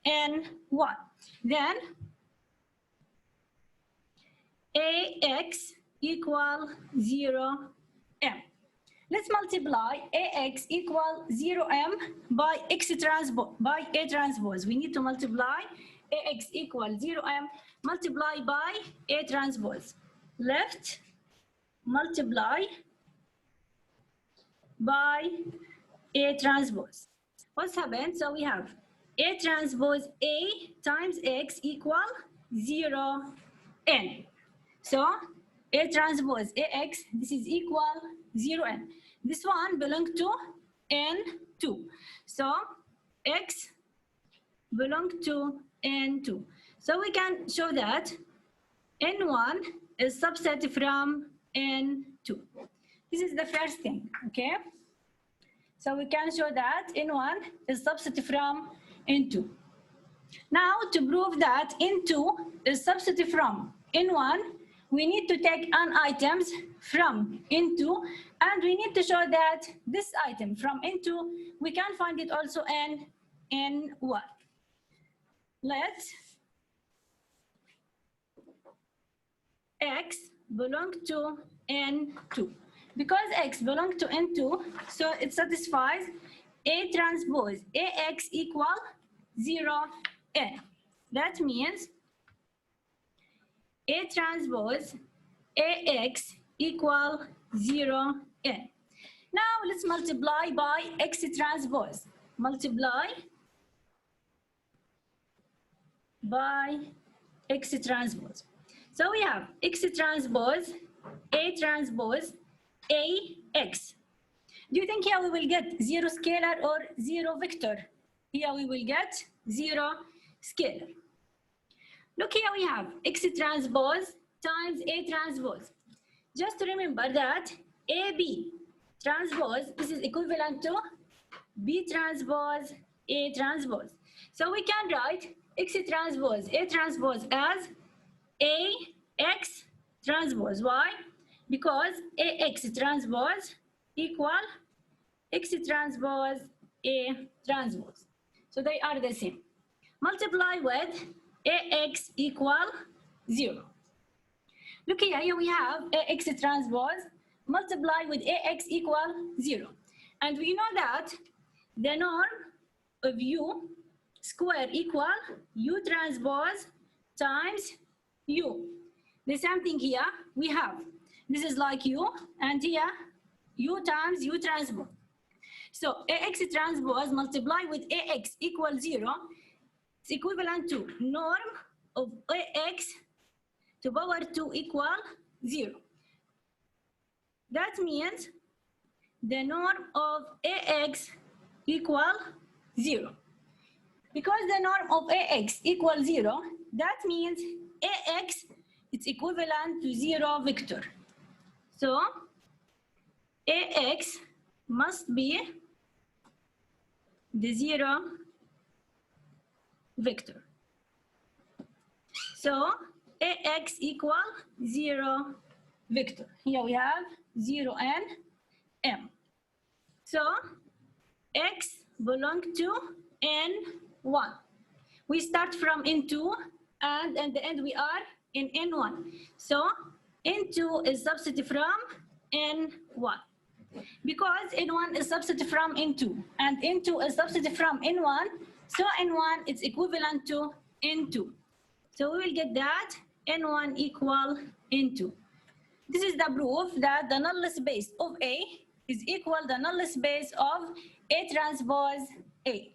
[SPEAKER 2] N1. Then AX equal 0M. Let's multiply AX equal 0M by X transpose, by A transpose. We need to multiply AX equal 0M, multiply by A transpose. Left, multiply by A transpose. What's happened? So we have A transpose A times X equal 0n. So A transpose AX, this is equal 0n. This one belongs to N2. So X belong to N2. So we can show that N1 is subset from N2. This is the first thing, okay? So we can show that N1 is subset from N2. Now, to prove that N2 is subset from N1, we need to take an items from N2, and we need to show that this item from N2, we can find it also in N1. Let X belong to N2. Because X belongs to N2, so it satisfies A transpose AX equal 0N. That means A transpose AX equal 0N. Now let's multiply by X transpose. Multiply by X transpose. So we have X transpose A transpose AX. Do you think here we will get 0 scalar or 0 vector? Here we will get 0 scalar. Look here we have X transpose times A transpose. Just to remember that AB transpose, this is equivalent to B transpose A transpose. So we can write X transpose A transpose as AX transpose. Why? Because AX transpose equal X transpose A transpose. So they are the same. Multiply with AX equal 0. Look here we have AX transpose multiply with AX equal 0. And we know that the norm of U square equal U transpose times U. The same thing here we have. This is like U, and here U times U transpose. So AX transpose multiply with AX equal 0. It's equivalent to norm of AX to power 2 equal 0. That means the norm of AX equal 0. Because the norm of AX equal 0, that means AX is equivalent to 0 vector. So AX must be the 0 vector. So AX equal 0 vector. Here we have 0 and M. So X belong to N1. We start from N2 and at the end we are in N1. So N2 is subset from N1. Because N1 is subset from N2 and N2 is subset from N1, so N1 is equivalent to N2. So we will get that N1 equal N2. This is the proof that the null space of A is equal the null space of A transpose A.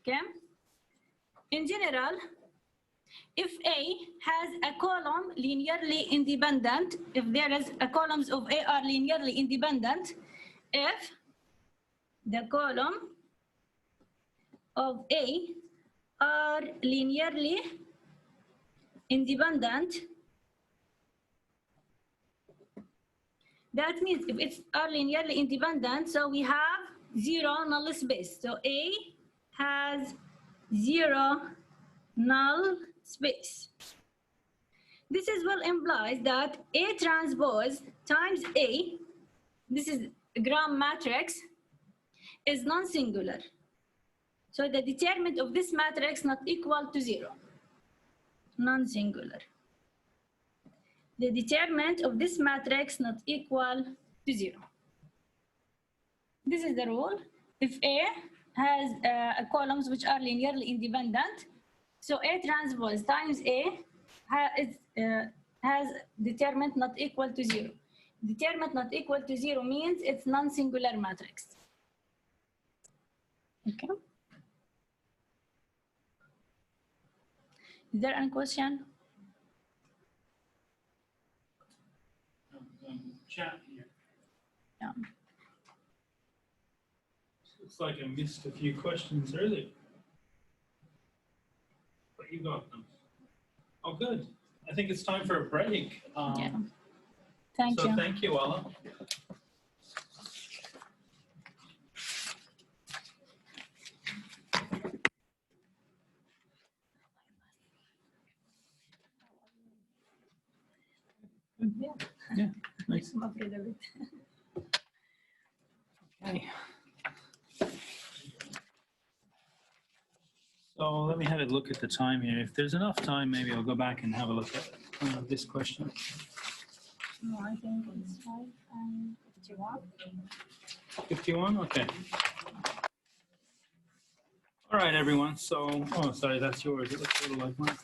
[SPEAKER 2] Okay? In general, if A has a column linearly independent, if there is a columns of A are linearly independent, if the column of A are linearly independent, that means if it's are linearly independent, so we have 0 null space. So A has 0 null space. This is well implies that A transpose times A, this is gram matrix, is non-singular. So the determinant of this matrix not equal to 0. Non-singular. The determinant of this matrix not equal to 0. This is the rule. If A has columns which are linearly independent, so A transpose times A has determinant not equal to 0. Determinant not equal to 0 means it's non-singular matrix. Okay. Is there any question?
[SPEAKER 1] Chat here.
[SPEAKER 2] Yeah.
[SPEAKER 1] Looks like I missed a few questions earlier. but you got them. Oh, good. I think it's time for a break.
[SPEAKER 2] Yeah. Thank you.
[SPEAKER 1] Thank you, Ella. Yeah, nice.
[SPEAKER 2] I'm afraid of it.
[SPEAKER 1] Okay. So let me have a look at the time here. If there's enough time, maybe I'll go back and have a look at this question.
[SPEAKER 2] No, I think it's 5 and 51.
[SPEAKER 1] 51? Okay. All right, everyone. So, oh, sorry, that's yours. It looks a little like mine.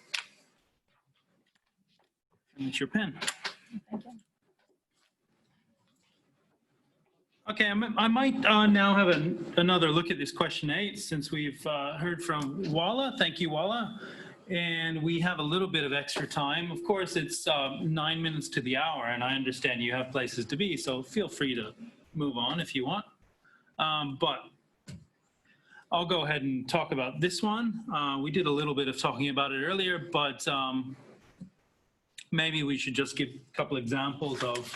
[SPEAKER 1] And it's your pen.
[SPEAKER 2] Thank you.
[SPEAKER 1] Okay, I might now have another look at this question 8 since we've heard from Walla. Thank you, Walla. And we have a little bit of extra time. Of course, it's 9 minutes to the hour, and I understand you have places to be, so feel free to move on if you want. But I'll go ahead and talk about this one. We did a little bit of talking about it earlier, but maybe we should just give a couple examples of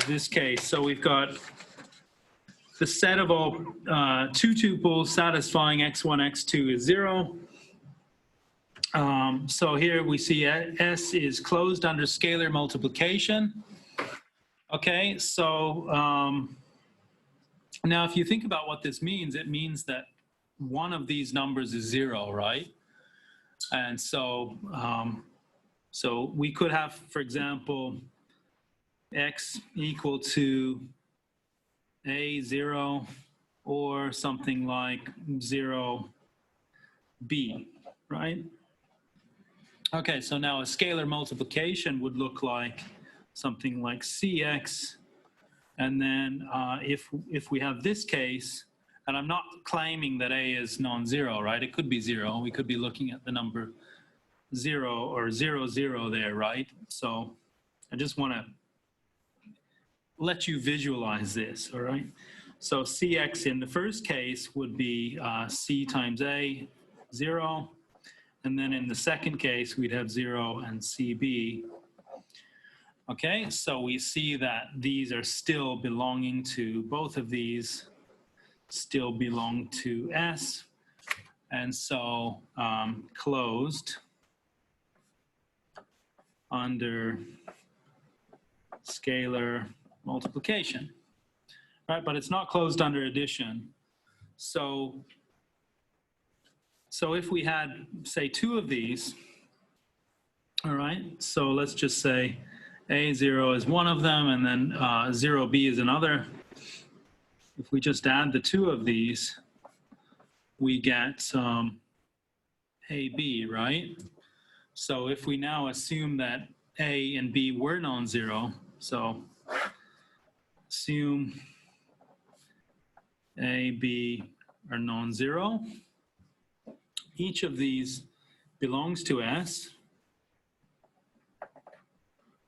[SPEAKER 1] this case. So we've got the set of all two tuples satisfying x1, x2 is 0. So here we see S is closed under scalar multiplication. Okay, so now if you think about what this means, it means that one of these numbers is 0, right? And so, so we could have, for example, x equal to a0 or something like 0b, right? Okay, so now a scalar multiplication would look like something like cx, and then if we have this case, and I'm not claiming that a is non-zero, right? It could be 0. We could be looking at the number 0 or 0, 0 there, right? So I just want to let you visualize this, all right? So Cx in the first case would be C times A, 0. And then in the second case, we'd have 0 and CB. Okay, so we see that these are still belonging to, both of these still belong to S. And so closed under scalar multiplication, right? But it's not closed under addition. So if we had, say, two of these, all right, so let's just say A0 is one of them, and then 0B is another. If we just add the two of these, we get AB, right? So if we now assume that A and B were non-zero, so assume A, B are non-zero. Each of these belongs to S.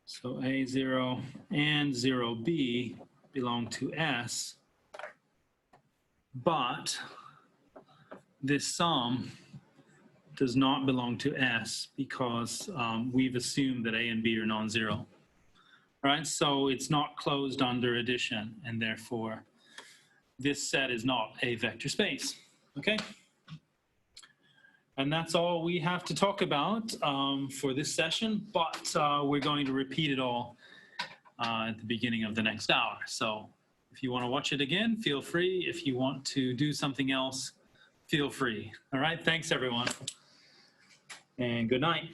[SPEAKER 1] So A0 and 0B belong to S. But this sum does not belong to S because we've assumed that A and B are non-zero. Right, so it's not closed under addition, and therefore this set is not a vector space, okay? And that's all we have to talk about for this session, but we're going to repeat it all at the beginning of the next hour. So if you want to watch it again, feel free. If you want to do something else, feel free. All right, thanks everyone, and good night.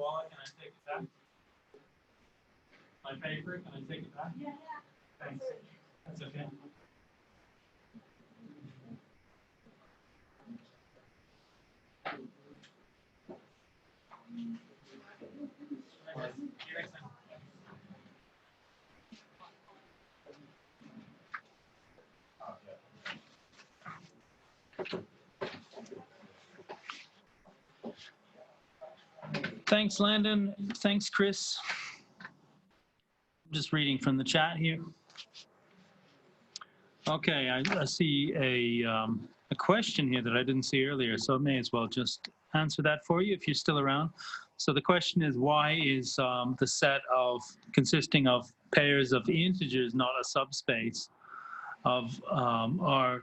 [SPEAKER 1] wallet. Can I take it back? My paper, can I take it back?
[SPEAKER 2] Yeah.
[SPEAKER 1] Thanks. That's okay. Thanks, Landon. Thanks, Chris. Just reading from the chat here. Okay, I see a question here that I didn't see earlier, so I may as well just answer that for you if you're still around. So the question is, why is the set of consisting of pairs of integers not a subspace of R2?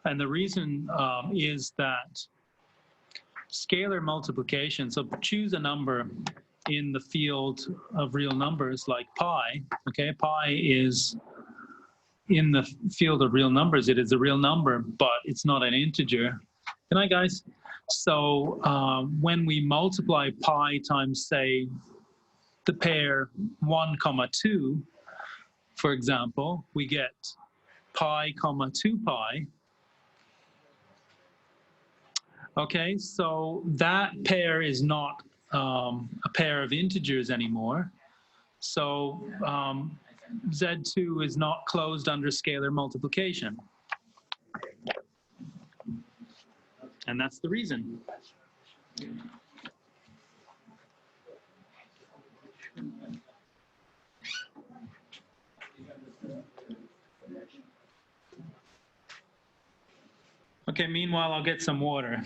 [SPEAKER 1] And the reason is that scalar multiplication, so choose a number in the field of real numbers like pi, okay? Pi is in the field of real numbers, it is a real number, but it's not an integer. Good night, guys. So when we multiply pi times, say, the pair 1, 2, for example, we get pi, 2 pi. Okay, so that pair is not a pair of integers anymore. So Z2 is not closed under scalar multiplication. And that's the reason. Okay, meanwhile, I'll get some water.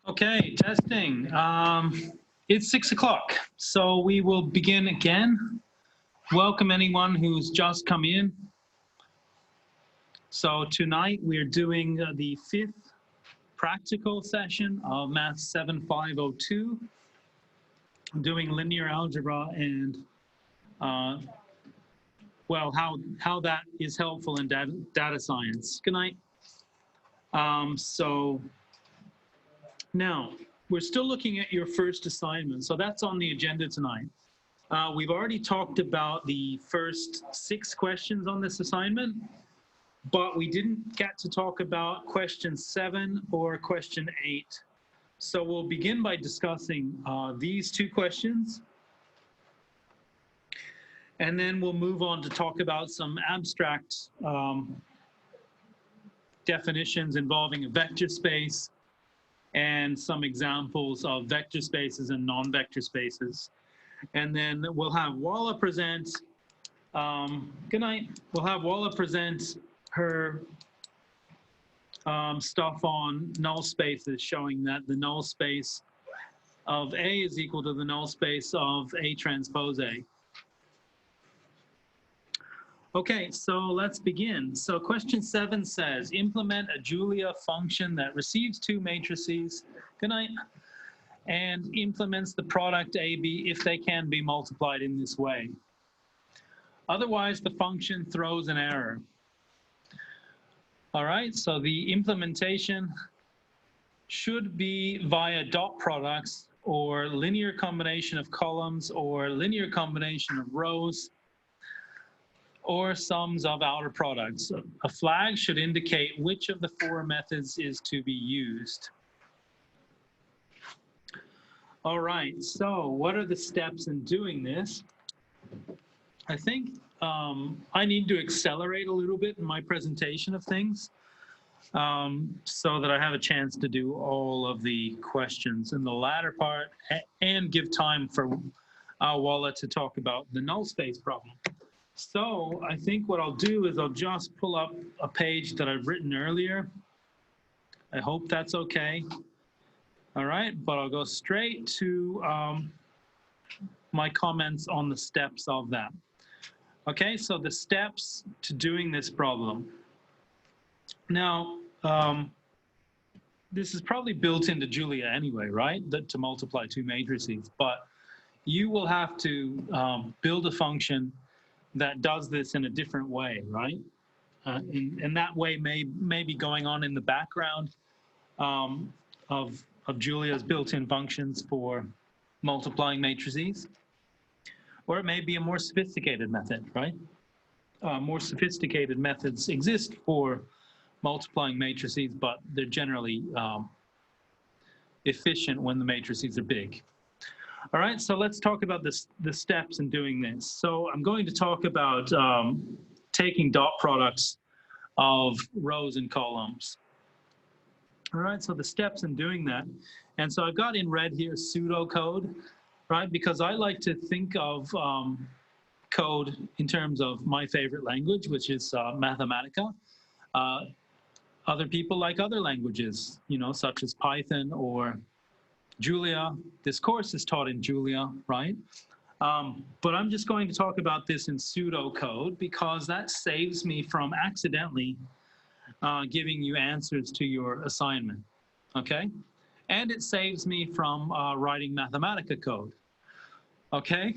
[SPEAKER 1] Okay, testing. It's 6 o'clock, so we will begin again. Welcome anyone who's just come in. So tonight we're doing the 5th practical session of MATH7502. I'm doing linear algebra and, well, how that is helpful in data science. Good night. So now, we're still looking at your first assignment, so that's on the agenda tonight. We've already talked about the first 6 questions on this assignment, but we didn't get to talk about question 7 or question 8. So we'll begin by discussing these two questions. And then we'll move on to talk about some abstract definitions involving a vector space and some examples of vector spaces and non-vector spaces. And then we'll have Walla present, good night. We'll have Walla present her stuff on null spaces, showing that the null space of A is equal to the null space of A transpose A. Okay, so let's begin. So question 7 says, implement a Julia function that receives two matrices, good night, and implements the product AB if they can be multiplied in this way. Otherwise, the function throws an error. All right, so the implementation should be via dot products or linear combination of columns or linear combination of rows or sums of outer products. A flag should indicate which of the four methods is to be used. All right, so what are the steps in doing this? I think I need to accelerate a little bit in my presentation of things so that I have a chance to do all of the questions in the latter part and give time for Walla to talk about the null space problem. So I think what I'll do is I'll just pull up a page that I've written earlier. I hope that's okay. All right, but I'll go straight to my comments on the steps of that. Okay, so the steps to doing this problem. Now, this is probably built into Julia anyway, right? That to multiply two matrices, but you will have to build a function that does this in a different way, right? And that way may be going on in the background of Julia's built-in functions for multiplying matrices. Or it may be a more sophisticated method, right? More sophisticated methods exist for multiplying matrices, but they're generally efficient when the matrices are big. All right, so let's talk about the steps in doing this. So I'm going to talk about taking dot products of rows and columns. All right, so the steps in doing that. And so I've got in red here pseudo code, right? Because I like to think of code in terms of my favorite language, which is Mathematica. Other people like other languages, you know, such as Python or Julia. This course is taught in Julia, right? But I'm just going to talk about this in pseudo code because that saves me from accidentally giving you answers to your assignment, okay? And it saves me from writing Mathematica code, okay?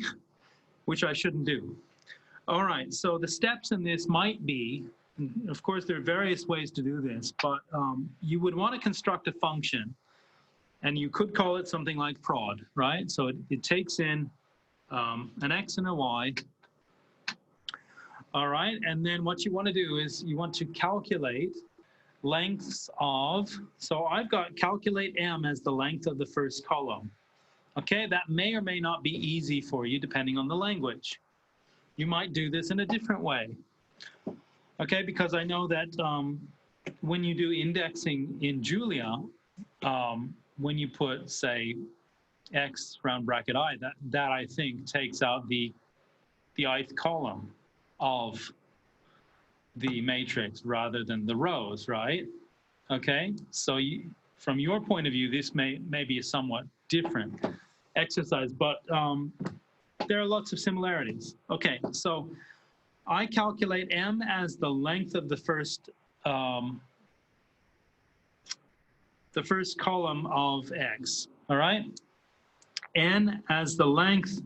[SPEAKER 1] Which I shouldn't do. All right, so the steps in this might be, of course, there are various ways to do this, but you would want to construct a function, and you could call it something like prod, right? So it takes in an x and a y. All right, and then what you want to do is you want to calculate lengths of, so I've got calculate m as the length of the first column. Okay, that may or may not be easy for you depending on the language. You might do this in a different way. Okay, because I know that when you do indexing in Julia, when you put, say, x round bracket I, that I think takes out the ith column of the matrix rather than the rows, right? Okay, so from your point of view, this may be a somewhat different exercise, but there are lots of similarities. Okay, so I calculate m as the length of the first column of x, all right? N as the length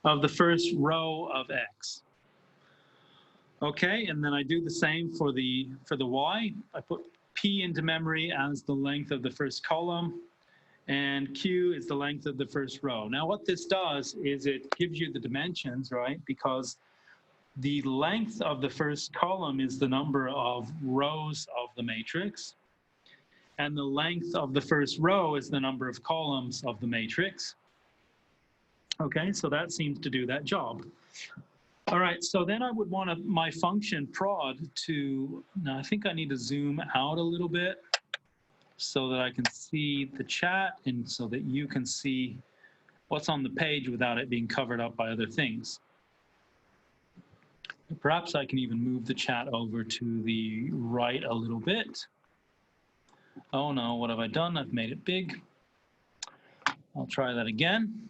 [SPEAKER 1] of the first row of x. Okay, and then I do the same for the y. I put p into memory as the length of the first column, and q is the length of the first row. Now what this does is it gives you the dimensions, right? Because the length of the first column is the number of rows of the matrix, and the length of the first row is the number of columns of the matrix. Okay, so that seems to do that job. All right, so then I would want my function prod to, now I think I need to zoom out a little bit so that I can see the chat and so that you can see what's on the page without it being covered up by other things. Perhaps I can even move the chat over to the right a little bit. Oh no, what have I done? I've made it big. I'll try that again.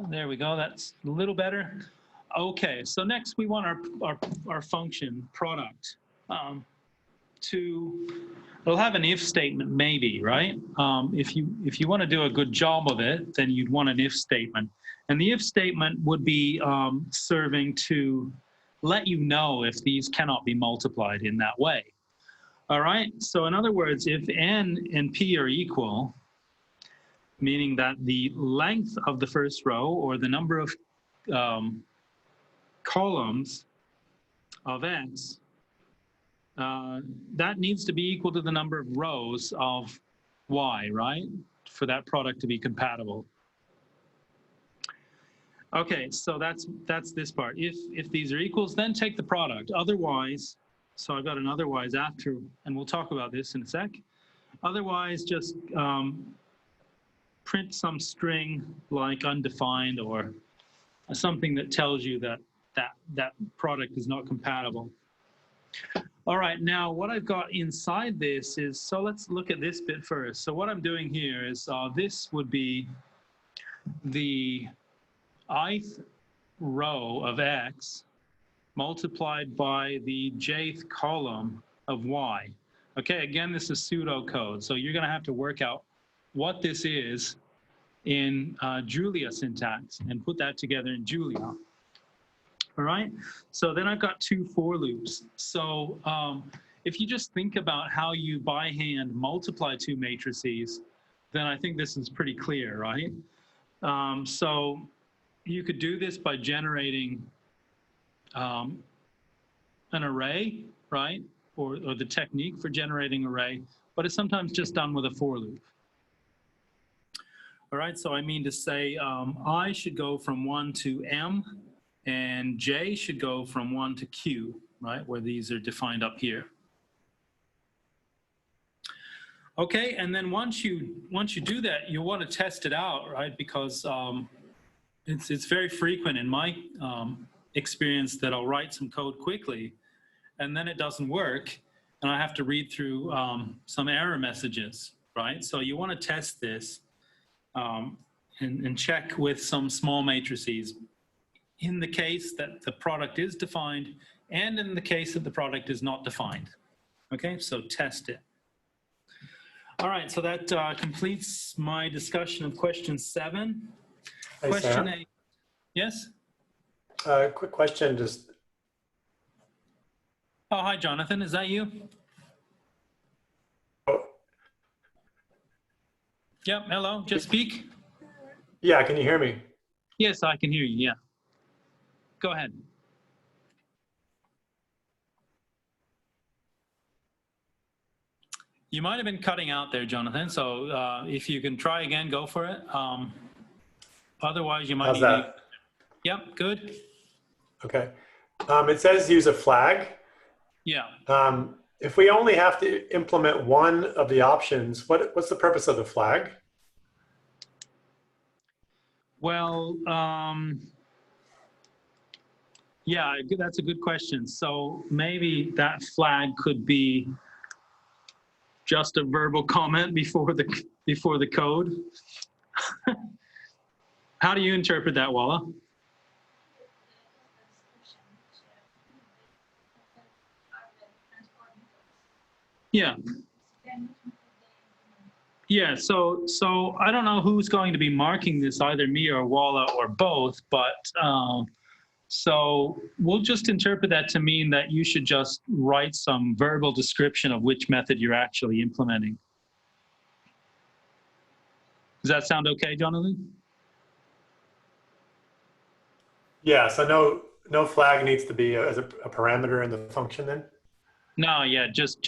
[SPEAKER 1] There we go, that's a little better. Okay, so next we want our function product it'll have an if statement maybe, right? If you want to do a good job of it, then you'd want an if statement. And the if statement would be serving to let you know if these cannot be multiplied in that way. All right, so in other words, if n and p are equal, meaning that the length of the first row or the number of columns of x, that needs to be equal to the number of rows of y, right? For that product to be compatible. Okay, so that's this part. If these are equals, then take the product. Otherwise, so I've got an otherwise after, and we'll talk about this in a sec. Otherwise, just print some string like undefined or something that tells you that that product is not compatible. All right, now what I've got inside this is, so let's look at this bit first. So what I'm doing here is this would be the ith row of x multiplied by the jth column of y. Okay, again, this is pseudo code. So you're going to have to work out what this is in Julia syntax and put that together in Julia. All right, so then I've got two for loops. So if you just think about how you by hand multiply two matrices, then I think this is pretty clear, right? So you could do this by generating an array, right? Or the technique for generating array, but it's sometimes just done with a for loop. All right, so I mean to say I should go from 1 to m, and j should go from 1 to q, right, where these are defined up here. Okay, and then once you do that, you want to test it out, right? Because it's very frequent in my experience that I'll write some code quickly, and then it doesn't work, and I have to read through some error messages, right? So you want to test this and check with some small matrices in the case that the product is defined and in the case that the product is not defined. Okay, so test it. All right, so that completes my discussion of question 7.
[SPEAKER 3] Hey,
[SPEAKER 1] question
[SPEAKER 3] Sam.
[SPEAKER 1] 8. Yes?
[SPEAKER 3] Quick question, just.
[SPEAKER 1] Oh, hi, Jonathan. Is that you? Yep, hello. Just speak.
[SPEAKER 3] Yeah, can you hear me?
[SPEAKER 1] Yes, I can hear you. Yeah. Go ahead. You might have been cutting out there, Jonathan. So if you can try again, go for it. Otherwise, you might
[SPEAKER 3] How's
[SPEAKER 1] need
[SPEAKER 3] that?
[SPEAKER 1] Yep, good.
[SPEAKER 3] Okay. It says use a flag.
[SPEAKER 1] Yeah.
[SPEAKER 3] If we only have to implement one of the options, what's the purpose of the flag?
[SPEAKER 1] Well, yeah, that's a good question. So maybe that flag could be just a verbal comment before the code. How do you interpret that, Walla? Yeah. Yeah, so I don't know who's going to be marking this, either me or Walla or both, but so we'll just interpret that to mean that you should just write some verbal description of which method you're actually implementing. Does that sound okay, Jonathan?
[SPEAKER 3] Yeah, so no flag needs to be as a parameter in the function then?
[SPEAKER 1] No, yeah, just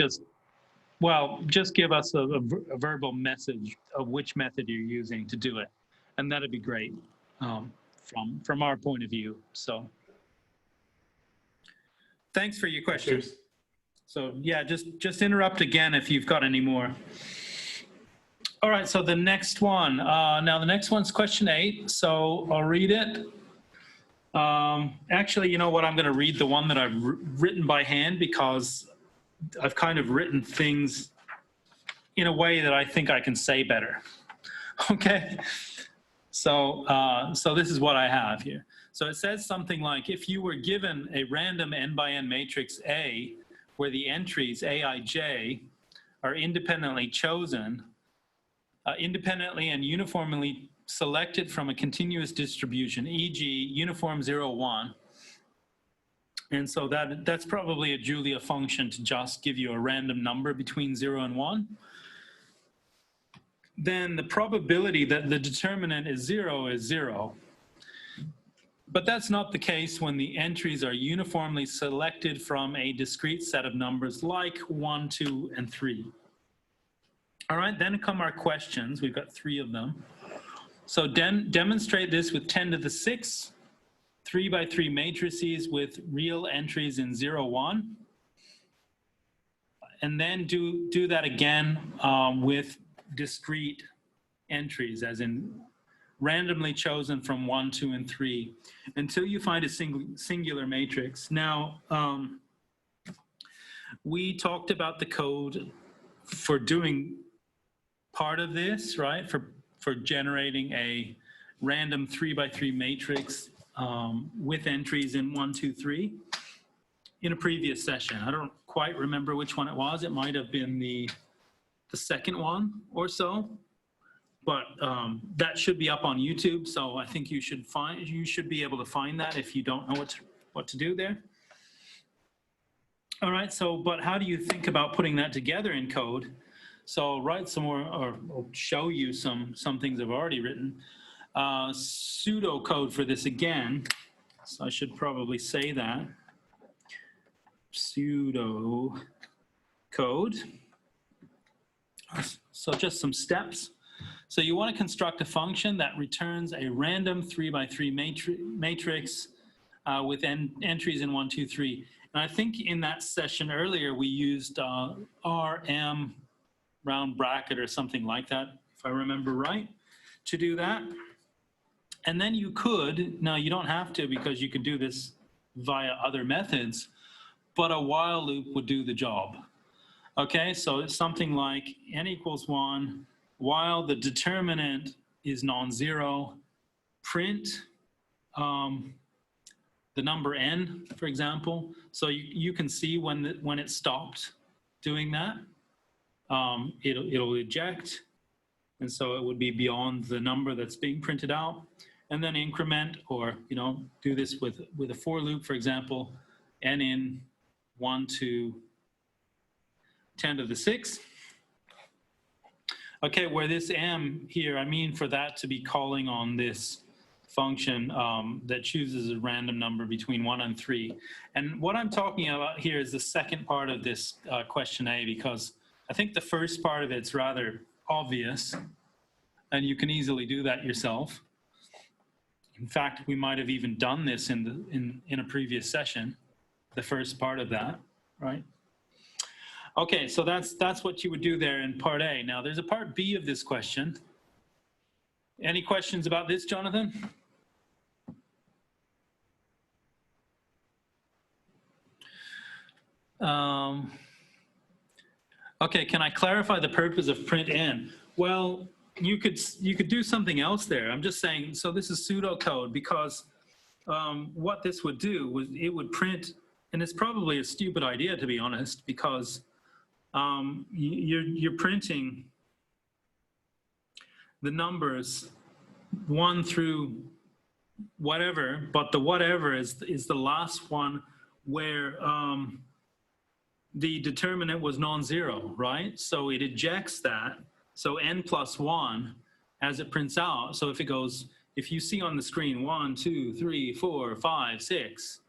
[SPEAKER 1] give us a verbal message of which method you're using to do it, and that'd be great from our point of view. So, thanks for your question.
[SPEAKER 3] Cheers.
[SPEAKER 1] So yeah, just interrupt again if you've got any more. All right, so the next one. Now the next one's question 8. So I'll read it. Actually, you know what? I'm going to read the one that I've written by hand because I've kind of written things in a way that I think I can say better. Okay. So this is what I have here. So it says something like, if you were given a random n by n matrix A, where the entries Aij are independently chosen, independently and uniformly selected from a continuous distribution, e.g. uniform 0, 1. And so that's probably a Julia function to just give you a random number between 0 and 1. Then the probability that the determinant is 0 is 0. But that's not the case when the entries are uniformly selected from a discrete set of numbers like 1, 2, and 3. All right, then come our questions. We've got 3 of them. So demonstrate this with 10 to the 6, 3 by 3 matrices with real entries in 0, 1. And then do that again with discrete entries, as in randomly chosen from 1, 2, and 3, until you find a singular matrix. Now, we talked about the code for doing part of this, right? For generating a random 3 by 3 matrix with entries in 1, 2, 3 in a previous session. I don't quite remember which one it was. It might have been the second one or so, but that should be up on YouTube. So I think you should be able to find that if you don't know what to do there. All right. So, but how do you think about putting that together in code? So I'll write some more, or I'll show you some things I've already written. Pseudo code for this again. So I should probably say that. Pseudo code. So just some steps. So you want to construct a function that returns a random 3 by 3 matrix with entries in 1, 2, 3. And I think in that session earlier, we used RM round bracket or something like that, if I remember right, to do that. And then you could, now you don't have to because you could do this via other methods, but a while loop would do the job. Okay, so it's something like n equals 1, while the determinant is non-zero, print the number n, for example. So you can see when it stopped doing that. It'll eject, and so it would be beyond the number that's being printed out, and then increment, or do this with a for loop, for example, n in 1 to 10 to the 6. Okay, where this m here, I mean for that to be calling on this function that chooses a random number between 1 and 3. And what I'm talking about here is the second part of this question A, because I think the first part of it's rather obvious, and you can easily do that yourself. In fact, we might have even done this in a previous session, the first part of that, right? Okay, so that's what you would do there in part A. Now, there's a part B of this question. Any questions about this, Jonathan? Okay, can I clarify the purpose of print n? Well, you could do something else there. I'm just saying, so this is pseudocode because what this would do was it would print, and it's probably a stupid idea to be honest, because you're printing the numbers 1 through whatever, but the whatever is the last one where the determinant was non-zero, right? So it ejects that. So n plus 1 as it prints out. So if you see on the screen 1, 2, 3, 4, 5, 6,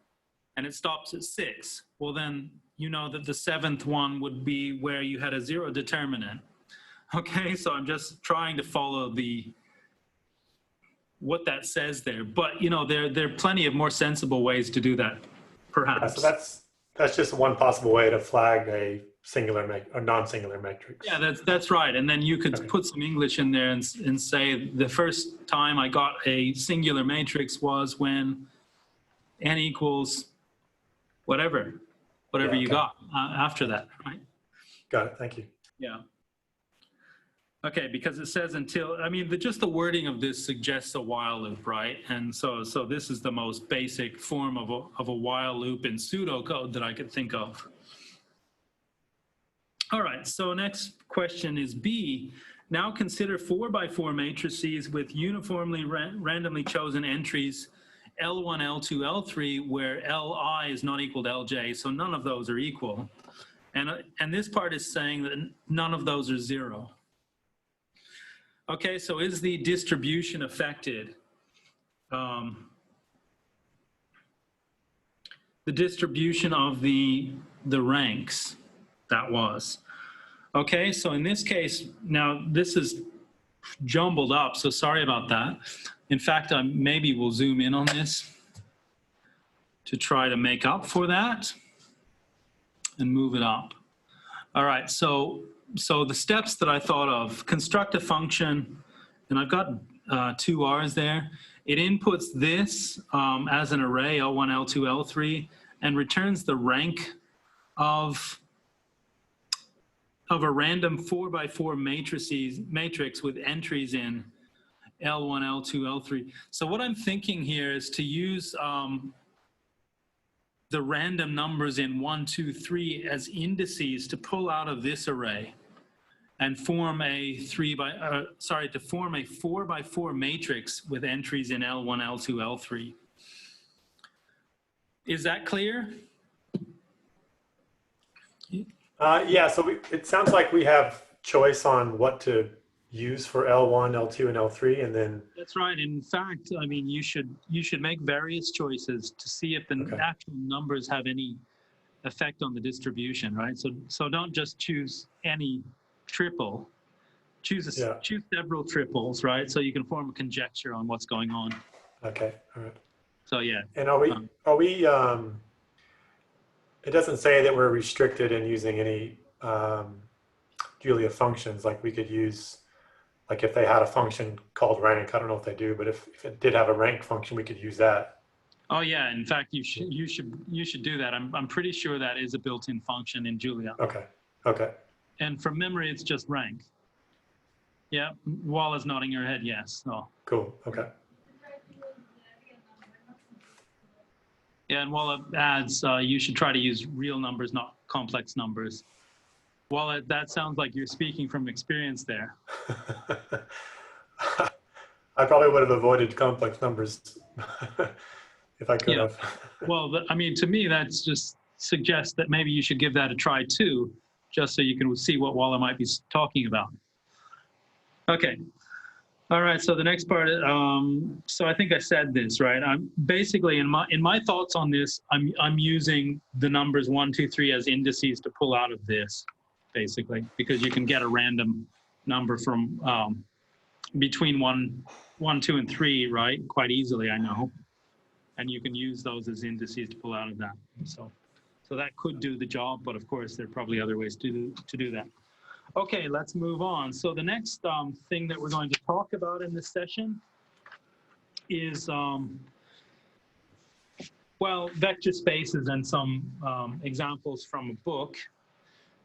[SPEAKER 1] and it stops at 6, well then you know that the seventh one would be where you had a zero determinant. Okay, so I'm just trying to follow what that says there. But, you know, there are plenty of more sensible ways to do that, perhaps.
[SPEAKER 3] Yeah, so that's just one possible way to flag a singular or non-singular matrix.
[SPEAKER 1] Yeah, that's right. And then you could put some English in there and say the first time I got a singular matrix was when n equals whatever you got after that, right?
[SPEAKER 3] Got it. Thank you.
[SPEAKER 1] Yeah. Okay, because it says until, I mean, just the wording of this suggests a while loop, right? And so this is the most basic form of a while loop in pseudo code that I could think of. All right, so next question is B. Now consider 4x4 matrices with uniformly randomly chosen entries L1, L2, L3, where Li is not equal to Lj, so none of those are equal. And this part is saying that none of those are zero. Okay, so is the distribution affected? The distribution of the ranks, that was. Okay, so in this case, now this is jumbled up, so sorry about that. In fact, maybe we'll zoom in on this to try to make up for that and move it up. All right, so the steps that I thought of, construct a function, and I've got 2 R's there. It inputs this as an array, L1, L2, L3, and returns the rank of a random 4x4 matrix with entries in L1, L2, L3. So what I'm thinking here is to use the random numbers in 1, 2, 3 as indices to pull out of this array and form a 4x4 matrix with entries in L1, L2, L3. Is that clear?
[SPEAKER 3] Yeah, so it sounds like we have choice on what to use for L1, L2, and L3, and then...
[SPEAKER 1] That's right. In fact, I mean, you should make various choices to see if the actual numbers have any effect on the distribution, right? So don't just choose any triple. Choose several triples, right? So you can form a conjecture on what's going on.
[SPEAKER 3] Okay, all right.
[SPEAKER 1] So yeah.
[SPEAKER 3] And are we it doesn't say that we're restricted in using any Julia functions, like we could use, like if they had a function called rank, I don't know if they do, but if it did have a rank function, we could use that.
[SPEAKER 1] Oh yeah, in fact, you should do that. I'm pretty sure that is a built-in function in Julia.
[SPEAKER 3] Okay.
[SPEAKER 1] And from memory, it's just rank. Yeah, Walla's nodding her head yes. Oh.
[SPEAKER 3] Cool, okay.
[SPEAKER 1] Yeah, and Walla adds, you should try to use real numbers, not complex numbers. Walla, that sounds like you're speaking from experience there.
[SPEAKER 3] I probably would have avoided complex numbers if I could have.
[SPEAKER 1] Well, I mean, to me, that's just suggests that maybe you should give that a try too, just so you can see what Walla might be talking about. Okay. All right, so the next part, so I think I said this, right? I'm basically, in my thoughts on this, I'm using the numbers 1, 2, 3 as indices to pull out of this, basically, because you can get a random number from between 1, 2, and 3, right? Quite easily, I know. And you can use those as indices to pull out of that. So that could do the job, but of course, there are probably other ways to do that. Okay, let's move on. So the next thing that we're going to talk about in this session is, well, vector spaces and some examples from a book.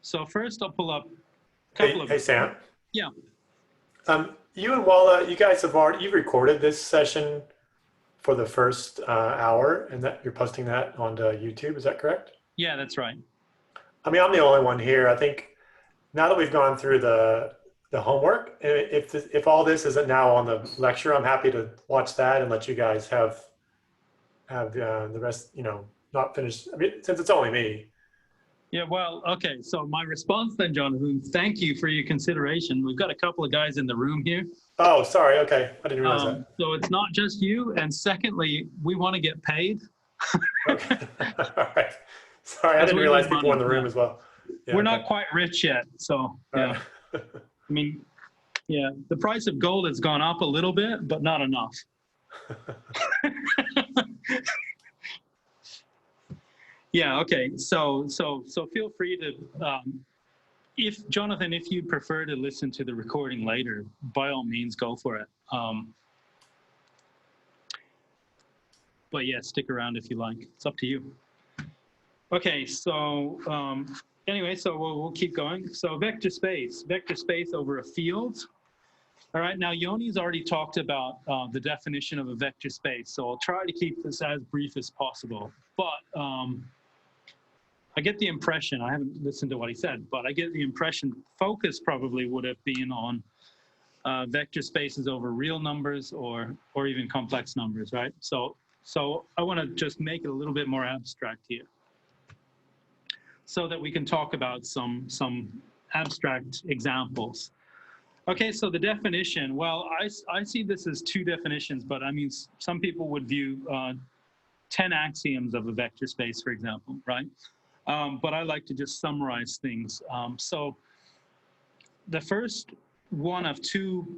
[SPEAKER 1] So first I'll pull up a couple of...
[SPEAKER 3] Hey, Sam.
[SPEAKER 1] Yeah.
[SPEAKER 3] You and Walla, you guys you've recorded this session for the first hour, and that you're posting that onto YouTube, is that correct?
[SPEAKER 1] Yeah, that's right.
[SPEAKER 3] I mean, I'm the only one here. I think now that we've gone through the homework, if all this isn't now on the lecture, I'm happy to watch that and let you guys have the rest, not finished. I mean, since it's only me.
[SPEAKER 1] Yeah, well, okay. So my response then, Jonathan, thank you for your consideration. We've got a couple of guys in the room here.
[SPEAKER 3] Oh, sorry. Okay. I didn't realize that.
[SPEAKER 1] So it's not just you. And secondly, we want to get paid.
[SPEAKER 3] Okay. All right. Sorry, I
[SPEAKER 1] That's
[SPEAKER 3] didn't
[SPEAKER 1] what
[SPEAKER 3] realize
[SPEAKER 1] we
[SPEAKER 3] people were in the
[SPEAKER 1] money,
[SPEAKER 3] room
[SPEAKER 1] yeah.
[SPEAKER 3] as well. Yeah,
[SPEAKER 1] We're
[SPEAKER 3] okay.
[SPEAKER 1] not quite rich yet, so
[SPEAKER 3] All
[SPEAKER 1] yeah.
[SPEAKER 3] right.
[SPEAKER 1] I mean, yeah, the price of gold has gone up a little bit, but not enough. Yeah, okay. So feel free to, if Jonathan, if you prefer to listen to the recording later, by all means, go for it. But yeah, stick around if you like. It's up to you. Okay, so anyway, so we'll keep going. So vector space over a field. All right, now Yoni's already talked about the definition of a vector space, so I'll try to keep this as brief as possible. But I get the impression, I haven't listened to what he said, but I get the impression focus probably would have been on vector spaces over real numbers or even complex numbers, right? So I want to just make it a little bit more abstract here, so that we can talk about some abstract examples. Okay, so the definition, well, I see this as two definitions, but I mean, some people would view 10 axioms of a vector space, for example, right? But I like to just summarize things. So the first one of two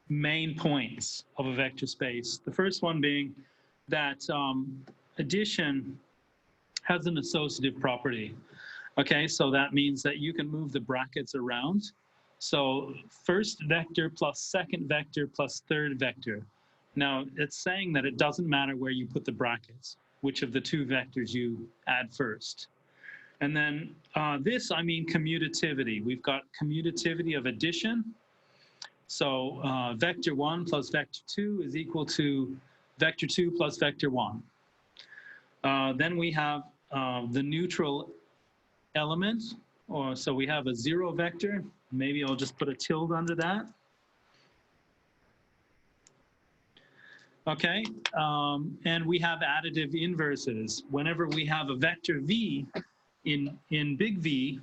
[SPEAKER 1] main points of a vector space, the first one being that addition has an associative property. Okay, so that means that you can move the brackets around. So first vector plus second vector plus third vector. Now it's saying that it doesn't matter where you put the brackets, which of the two vectors you add first. And then this, I mean commutativity. We've got commutativity of addition. So vector 1 plus vector 2 is equal to vector 2 plus vector 1. Then we have the neutral element, so we have a 0 vector. Maybe I'll just put a tilde under that. Okay, and we have additive inverses. Whenever we have a vector v in big V,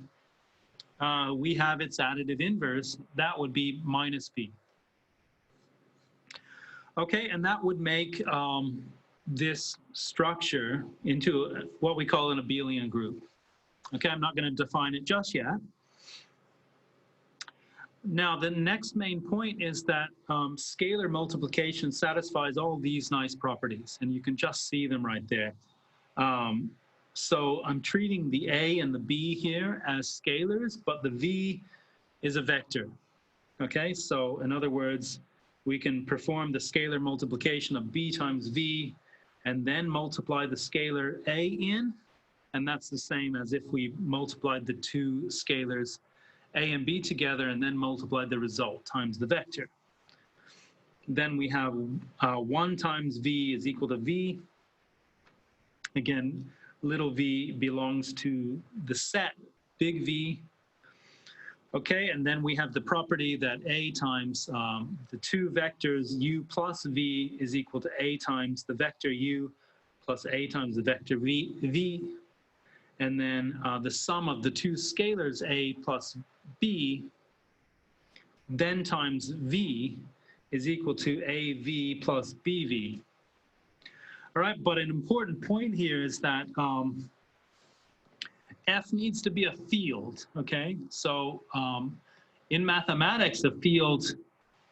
[SPEAKER 1] we have its additive inverse. That would be minus v. Okay, and that would make this structure into what we call an abelian group. Okay, I'm not going to define it just yet. Now, the next main point is that scalar multiplication satisfies all these nice properties, and you can just see them right there. So I'm treating the A and the B here as scalars, but the V is a vector. Okay, so in other words, we can perform the scalar multiplication of B times V and then multiply the scalar A in, and that's the same as if we multiplied the two scalars A and B together and then multiplied the result times the vector. Then we have 1 times V is equal to V. Again, little v belongs to the set big V. Okay, and then we have the property that A times the two vectors U plus V is equal to A times the vector U plus A times the vector V. And then the sum of the two scalars A plus B then times V is equal to AV plus BV. All right, but an important point here is that F needs to be a field, okay? So in mathematics, a field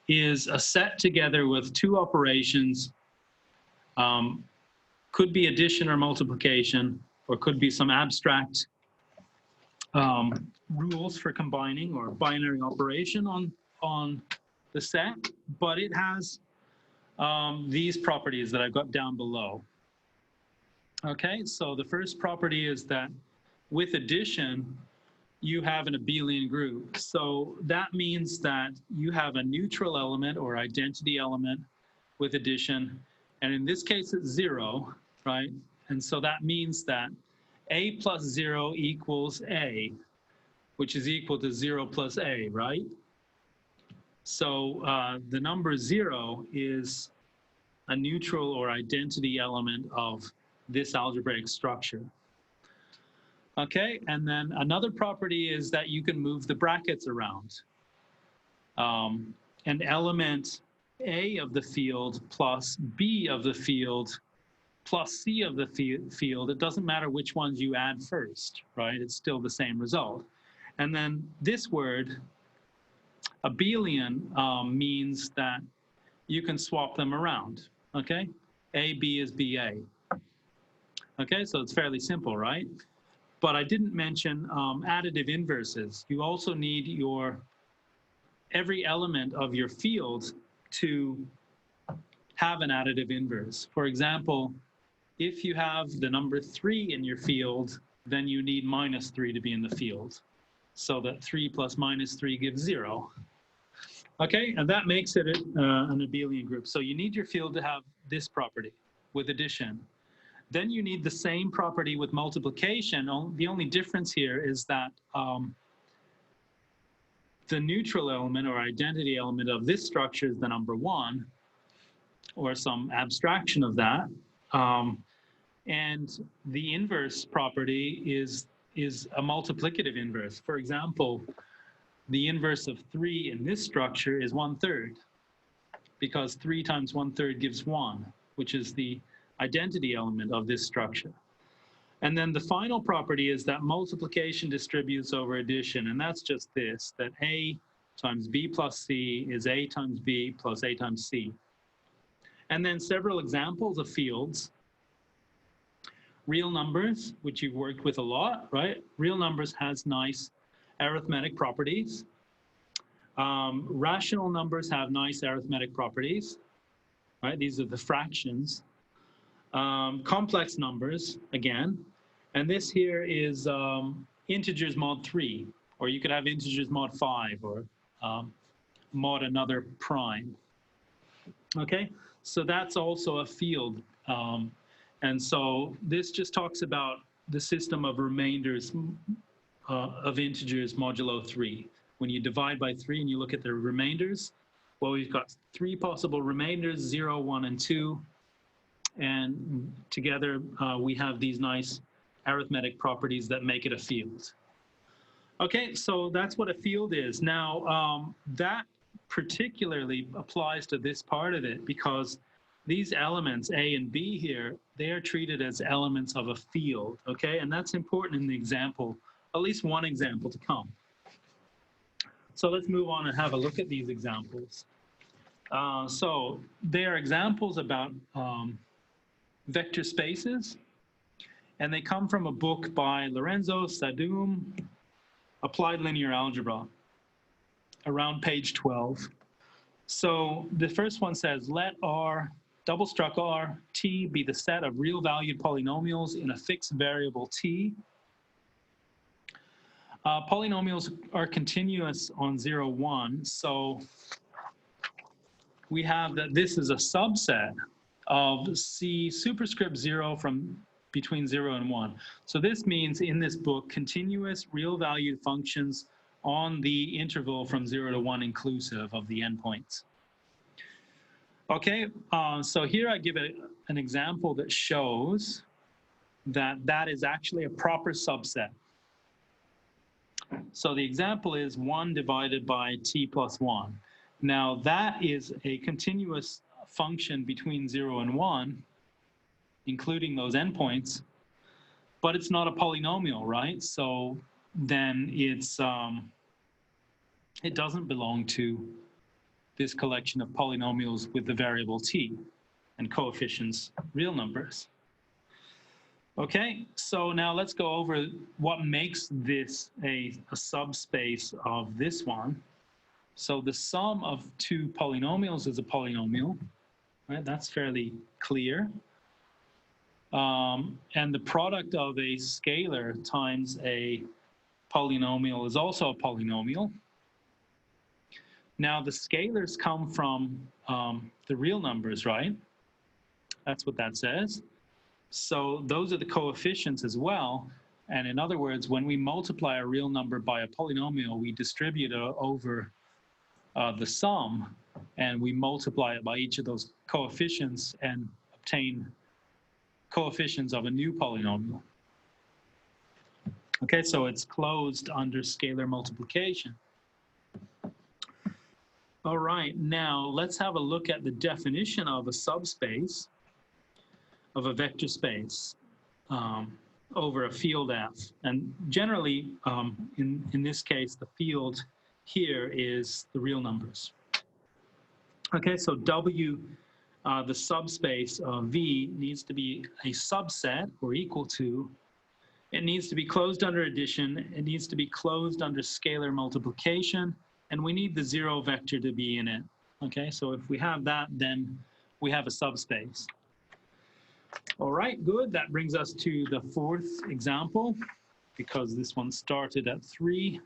[SPEAKER 1] is a set together with two operations, could be addition or multiplication, or could be some abstract rules for combining or binary operation on the set, but it has these properties that I've got down below. Okay, so the first property is that with addition, you have an abelian group. So that means that you have a neutral element or identity element with addition. And in this case, it's 0, right? And so that means that A plus 0 equals A, which is equal to 0 plus A, right? So the number 0 is a neutral or identity element of this algebraic structure. Okay, and then another property is that you can move the brackets around. An element A of the field plus B of the field plus C of the field, it doesn't matter which ones you add first, right? It's still the same result. And then this word, abelian, means that you can swap them around, okay? AB is BA. Okay, so it's fairly simple, right? But I didn't mention additive inverses. You also need every element of your field to have an additive inverse. For example, if you have the number 3 in your field, then you need -3 to be in the field, so that 3 plus -3 gives 0. Okay, and that makes it an abelian group. So you need your field to have this property with addition. Then you need the same property with multiplication. The only difference here is that the neutral element or identity element of this structure is the number 1, or some abstraction of that. And the inverse property is a multiplicative inverse. For example, the inverse of 3 in this structure is 1/3, because 3 times 1/3 gives 1, which is the identity element of this structure. And then the final property is that multiplication distributes over addition, and that's just this, that A times B plus C is A times B plus A times C. And then several examples of fields. Real numbers, which you've worked with a lot, right? Real numbers has nice arithmetic properties. Rational numbers have nice arithmetic properties, right? These are the fractions. Complex numbers, again. And this here is integers mod 3, or you could have integers mod 5, or mod another prime. Okay, so that's also a field. And so this just talks about the system of remainders of integers modulo 3. When you divide by 3 and you look at the remainders, well, we've got 3 possible remainders, 0, 1, and 2. And together we have these nice arithmetic properties that make it a field. Okay, so that's what a field is. Now, that particularly applies to this part of it, because these elements, A and B here, they are treated as elements of a field, okay? And that's important in the example, at least one example to come. So let's move on and have a look at these examples. So they are examples about vector spaces, and they come from a book by Lorenzo Sadum, Applied Linear Algebra, around page 12. So the first one says, let R, double struct R, T be the set of real valued polynomials in a fixed variable T. Polynomials are continuous on 0, 1, so we have that this is a subset of C superscript 0 from between 0 and 1. So this means in this book, continuous real valued functions on the interval from 0 to 1 inclusive of the endpoints. Okay, so here I give an example that shows that that is actually a proper subset. So the example is 1 divided by t plus 1. Now that is a continuous function between 0 and 1, including those endpoints, but it's not a polynomial, right? So then it's it doesn't belong to this collection of polynomials with the variable t and coefficients real numbers. Okay, so now let's go over what makes this a subspace of this one. So the sum of 2 polynomials is a polynomial, right? That's fairly clear. And the product of a scalar times a polynomial is also a polynomial. Now the scalars come from the real numbers, right? That's what that says. So those are the coefficients as well. And in other words, when we multiply a real number by a polynomial, we distribute it over the sum, and we multiply it by each of those coefficients and obtain coefficients of a new polynomial. Okay, so it's closed under scalar multiplication. All right, now let's have a look at the definition of a subspace. of a vector space over a field F. And generally, in this case, the field here is the real numbers. Okay, so W, the subspace of V, needs to be a subset or equal to. It needs to be closed under addition. It needs to be closed under scalar multiplication. And we need the 0 vector to be in it. Okay, so if we have that, then we have a subspace. All right, good. That brings us to the fourth example, because this one started at 3.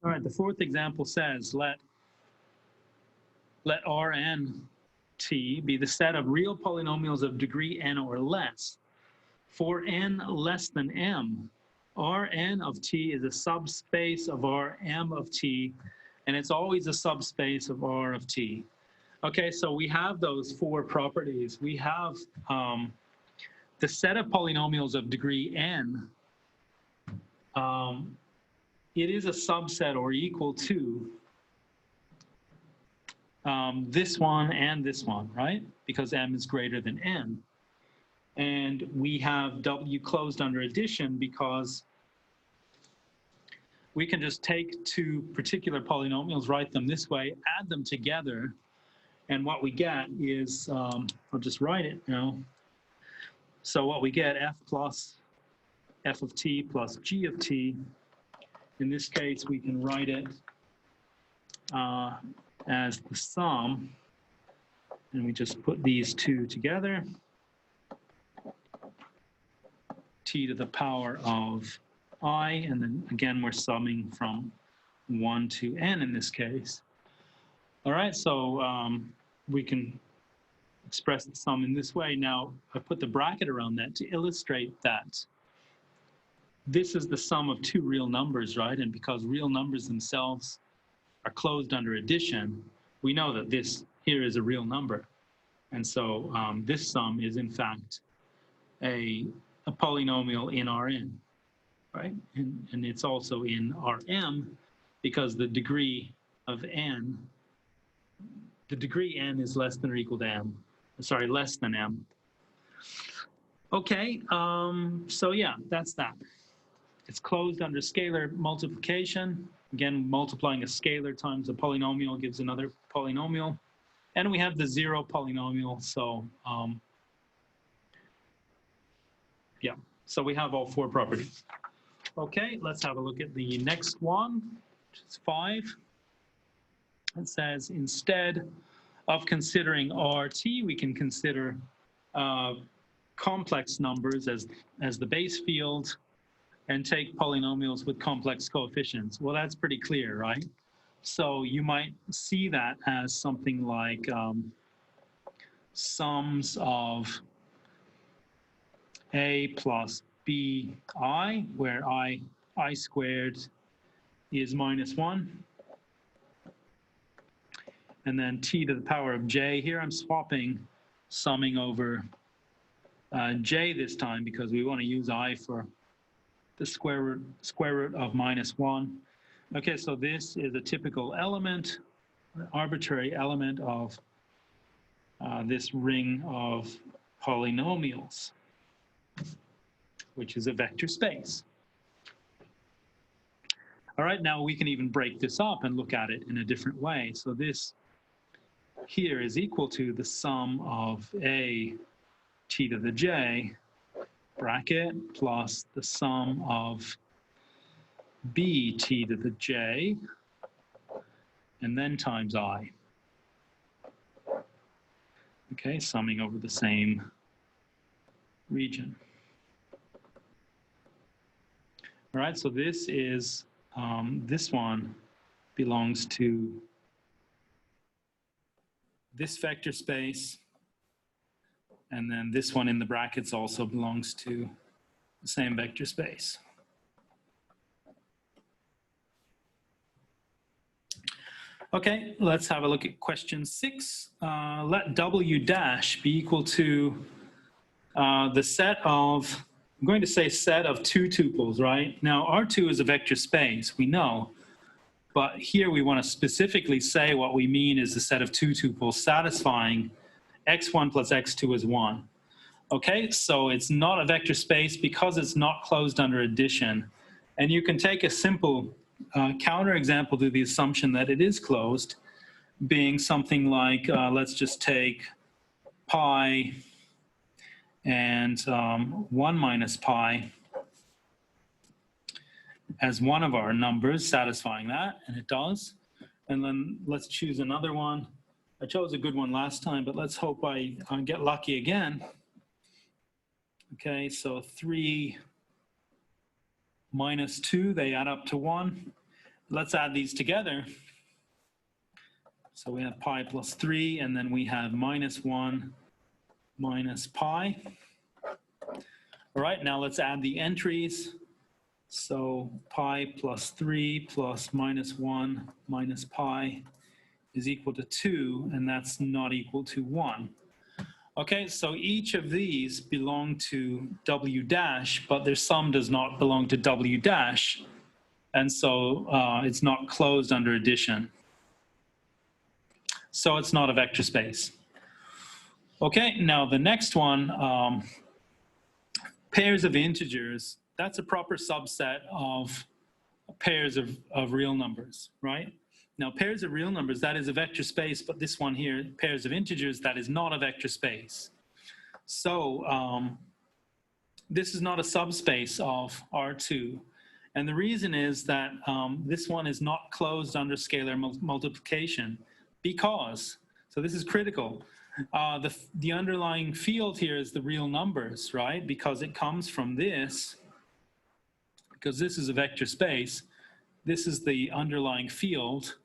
[SPEAKER 1] All right, the fourth example says, let Rn T be the set of real polynomials of degree n or less. For n less than m, Rn of T is a subspace of Rm of T, and it's always a subspace of R of T. Okay, so we have those 4 properties. We have the set of polynomials of degree n. It is a subset or equal to this one and this one, right? Because m is greater than n. And we have W closed under addition because we can just take 2 particular polynomials, write them this way, add them together, and what we get is, I'll just write it now. So what we get, f plus f of t plus g of t. In this case, we can write it as the sum, and we just put these 2 together. T to the power of I, and then again, we're summing from 1 to n in this case. All right, so we can express the sum in this way. Now, I put the bracket around that to illustrate that this is the sum of 2 real numbers, right? And because real numbers themselves are closed under addition, we know that this here is a real number. And so this sum is, in fact, a polynomial in Rn, right? And it's also in Rm because the degree of n, the degree n is less than or equal to m. Sorry, less than m. Okay, so yeah, that's that. It's closed under scalar multiplication. Again, multiplying a scalar times a polynomial gives another polynomial. And we have the 0 polynomial, so yeah. So we have all 4 properties. Okay, let's have a look at the next one, which is 5. It says, instead of considering RT, we can consider complex numbers as the base field and take polynomials with complex coefficients. Well, that's pretty clear, right? So you might see that as something like sums of a plus bi, where I squared is -1. And then t to the power of j. Here I'm swapping summing over j this time because we want to use I for the square root of -1. Okay, so this is a typical element, an arbitrary element of this ring of polynomials, which is a vector space. All right, now we can even break this up and look at it in a different way. So this here is equal to the sum of a t to the j bracket plus the sum of b t to the j, and then times I. Okay, summing over the same region. All right, so this is, this one belongs to this vector space, and then this one in the brackets also belongs to the same vector space. Okay, let's have a look at question 6. Let W dash be equal to the set of, I'm going to say set of 2 tuples, right? Now, R2 is a vector space, we know. But here we want to specifically say what we mean is the set of two tuples satisfying x1 plus x2 is 1. Okay, so it's not a vector space because it's not closed under addition. And you can take a simple counterexample to the assumption that it is closed, being something like, let's just take pi and 1 minus pi as one of our numbers satisfying that, and it does. And then let's choose another one. I chose a good one last time, but let's hope I get lucky again. Okay, so 3 minus 2, they add up to 1. Let's add these together. So we have pi plus 3, and then we have minus 1 minus pi. All right, now let's add the entries. So pi plus 3 plus minus 1 minus pi is equal to 2, and that's not equal to 1. Okay, so each of these belong to W dash, but their sum does not belong to W dash, and so it's not closed under addition. So it's not a vector space. Okay, now the next one, pairs of integers, that's a proper subset of pairs of real numbers, right? Now, pairs of real numbers, that is a vector space, but this one here, pairs of integers, that is not a vector space. So this is not a subspace of R2. And the reason is that this one is not closed under scalar multiplication because, so this is critical, the underlying field here is the real numbers, right? Because it comes from this, because this is a vector space, this is the underlying field,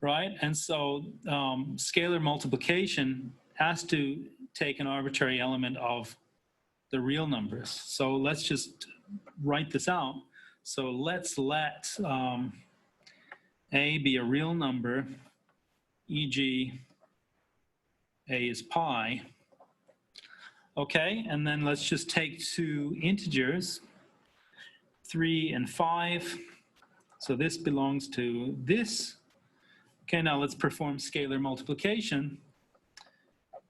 [SPEAKER 1] right? And so scalar multiplication has to take an arbitrary element of the real numbers. So let's just write this out. So let's let A be a real number, e.g. A is pi. Okay, and then let's just take two integers, 3 and 5. So this belongs to this. Okay, now let's perform scalar multiplication.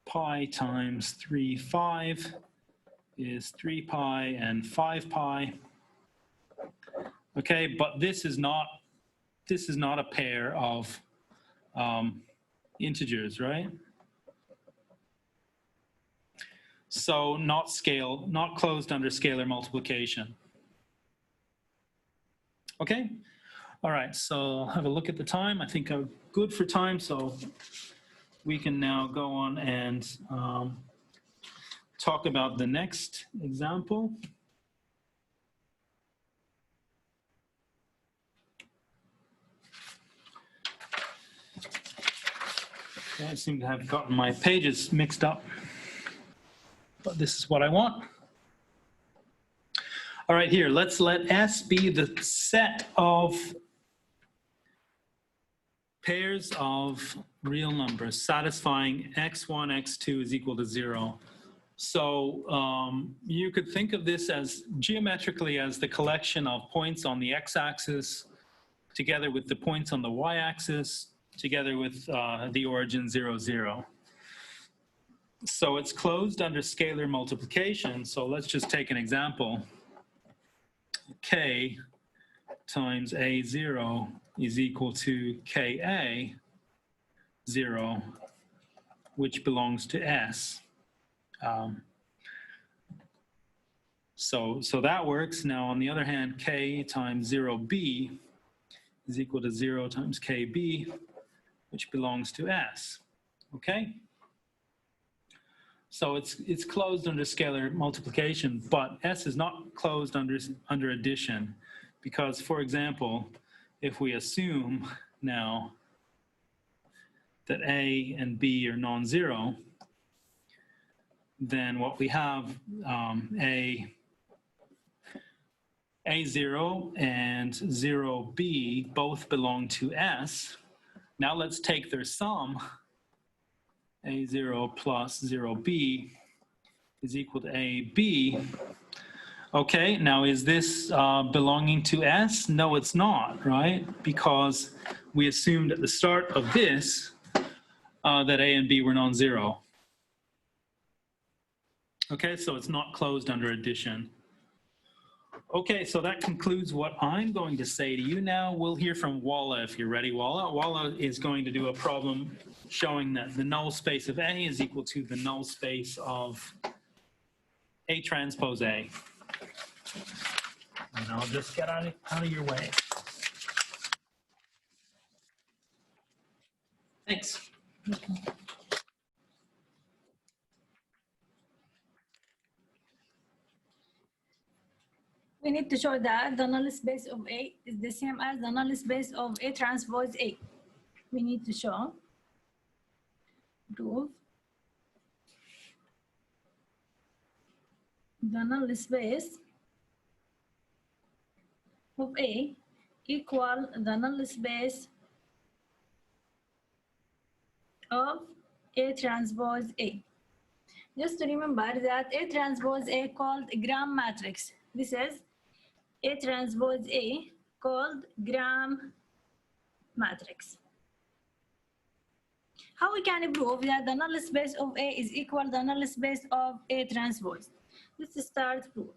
[SPEAKER 1] Pi times 3, 5 is 3 pi and 5 pi. Okay, but this is not a pair of integers, right? So not closed under scalar multiplication. Okay, all right, so I'll have a look at the time. I think I'm good for time, so we can now go on and talk about the next example. Okay, I seem to have gotten my pages mixed up, but this is what I want. All right, here, let's let S be the set of pairs of real numbers satisfying x1, x2 is equal to 0. So you could think of this as geometrically as the collection of points on the x-axis together with the points on the y-axis together with the origin 0, 0. So it's closed under scalar multiplication. So let's just take an example. K times A0 is equal to KA 0, which belongs to S. So that works. Now, on the other hand, K times 0B is equal to 0 times KB, which belongs to S. Okay? So it's closed under scalar multiplication, but S is not closed under addition because, for example, if we assume now that A and B are non-zero, then what we have, A0 and 0B both belong to S. Now let's take their sum. A0 plus 0B is equal to AB. Okay, now is this belonging to S? No, it's not, right? Because we assumed at the start of this that A and B were non-zero. Okay, so it's not closed under addition. Okay, so that concludes what I'm going to say to you now. We'll hear from Walla if you're ready, Walla. Walla is going to do a problem showing that the null space of A is equal to the null space of A transpose A. And I'll just get out of your way. Thanks.
[SPEAKER 2] We need to show that the null space of A is the same as the null space of A transpose A. We need to show, prove the null space of A equal the null space of A transpose A. Just to remember that A transpose A called gram matrix. This is A transpose A called gram matrix. How we can prove that the null space of A is equal to the null space of A transpose? Let's start proof.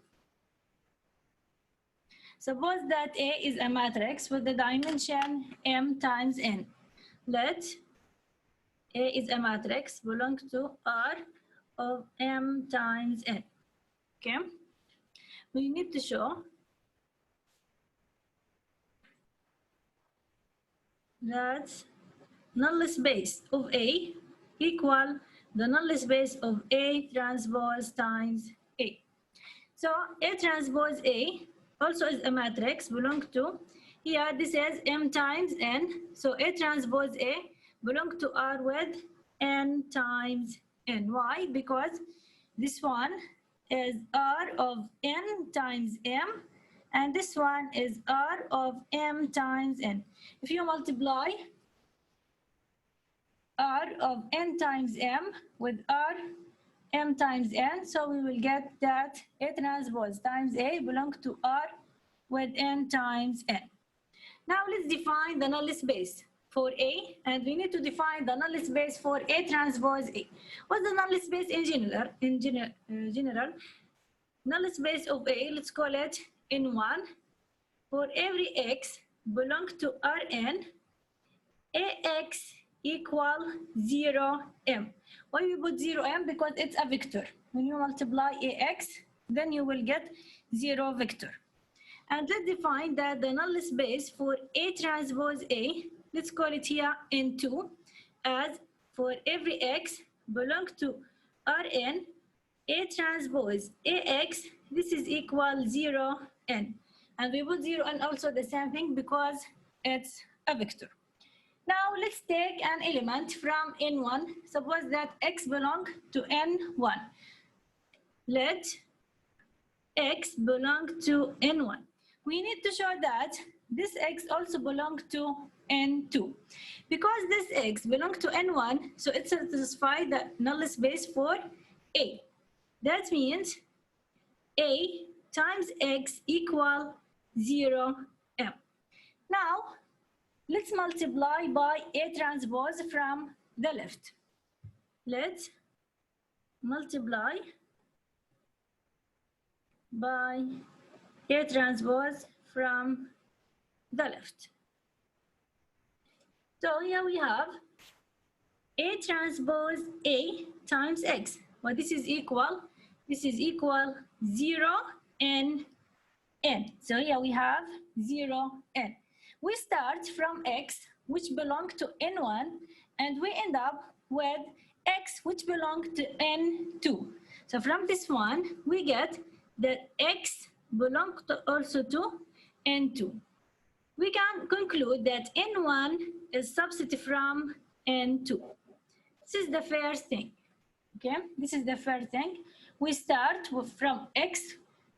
[SPEAKER 2] Suppose that A is a matrix with the dimension m times n. Let A is a matrix belong to R of m times n. Okay? We need to show that null space of A equal the null space of A transpose times A. So A transpose A also is a matrix belong to, here this is m times n. So A transpose A belong to R with n times n. Why? Because this one is R of n times m, and this one is R of m times n. If you multiply R of n times m with R m times n, so we will get that A transpose times A belong to R with n times n. Now let's define the null space for A, and we need to define the null space for A transpose A. What's the null space in general? General, null space of A, let's call it N1. For every x belong to Rn, Ax equal 0m. Why we put 0m? Because it's a vector. When you multiply Ax, then you will get 0 vector. And let's define that the null space for A transpose A, let's call it here N2, as for every x belong to Rn, A transpose Ax, this is equal 0n. And we put 0 and also the same thing because it's a vector. Now let's take an element from N1. Suppose that x belong to N1. Let x belong to N1. We need to show that this x also belong to N2. Because this x belong to N1, so it satisfies the null space for A. That means A times x equal 0m. Now, let's multiply by A transpose from the left. Let's multiply by A transpose from the left. So here we have A transpose A times x. Well, this is equal 0 and n. So here we have 0 n. We start from x, which belong to n1, and we end up with x, which belong to n2. So from this one, we get that x belong to also to n2. We can conclude that n1 is subset from n2. This is the first thing. Okay, this is the first thing. We start from x,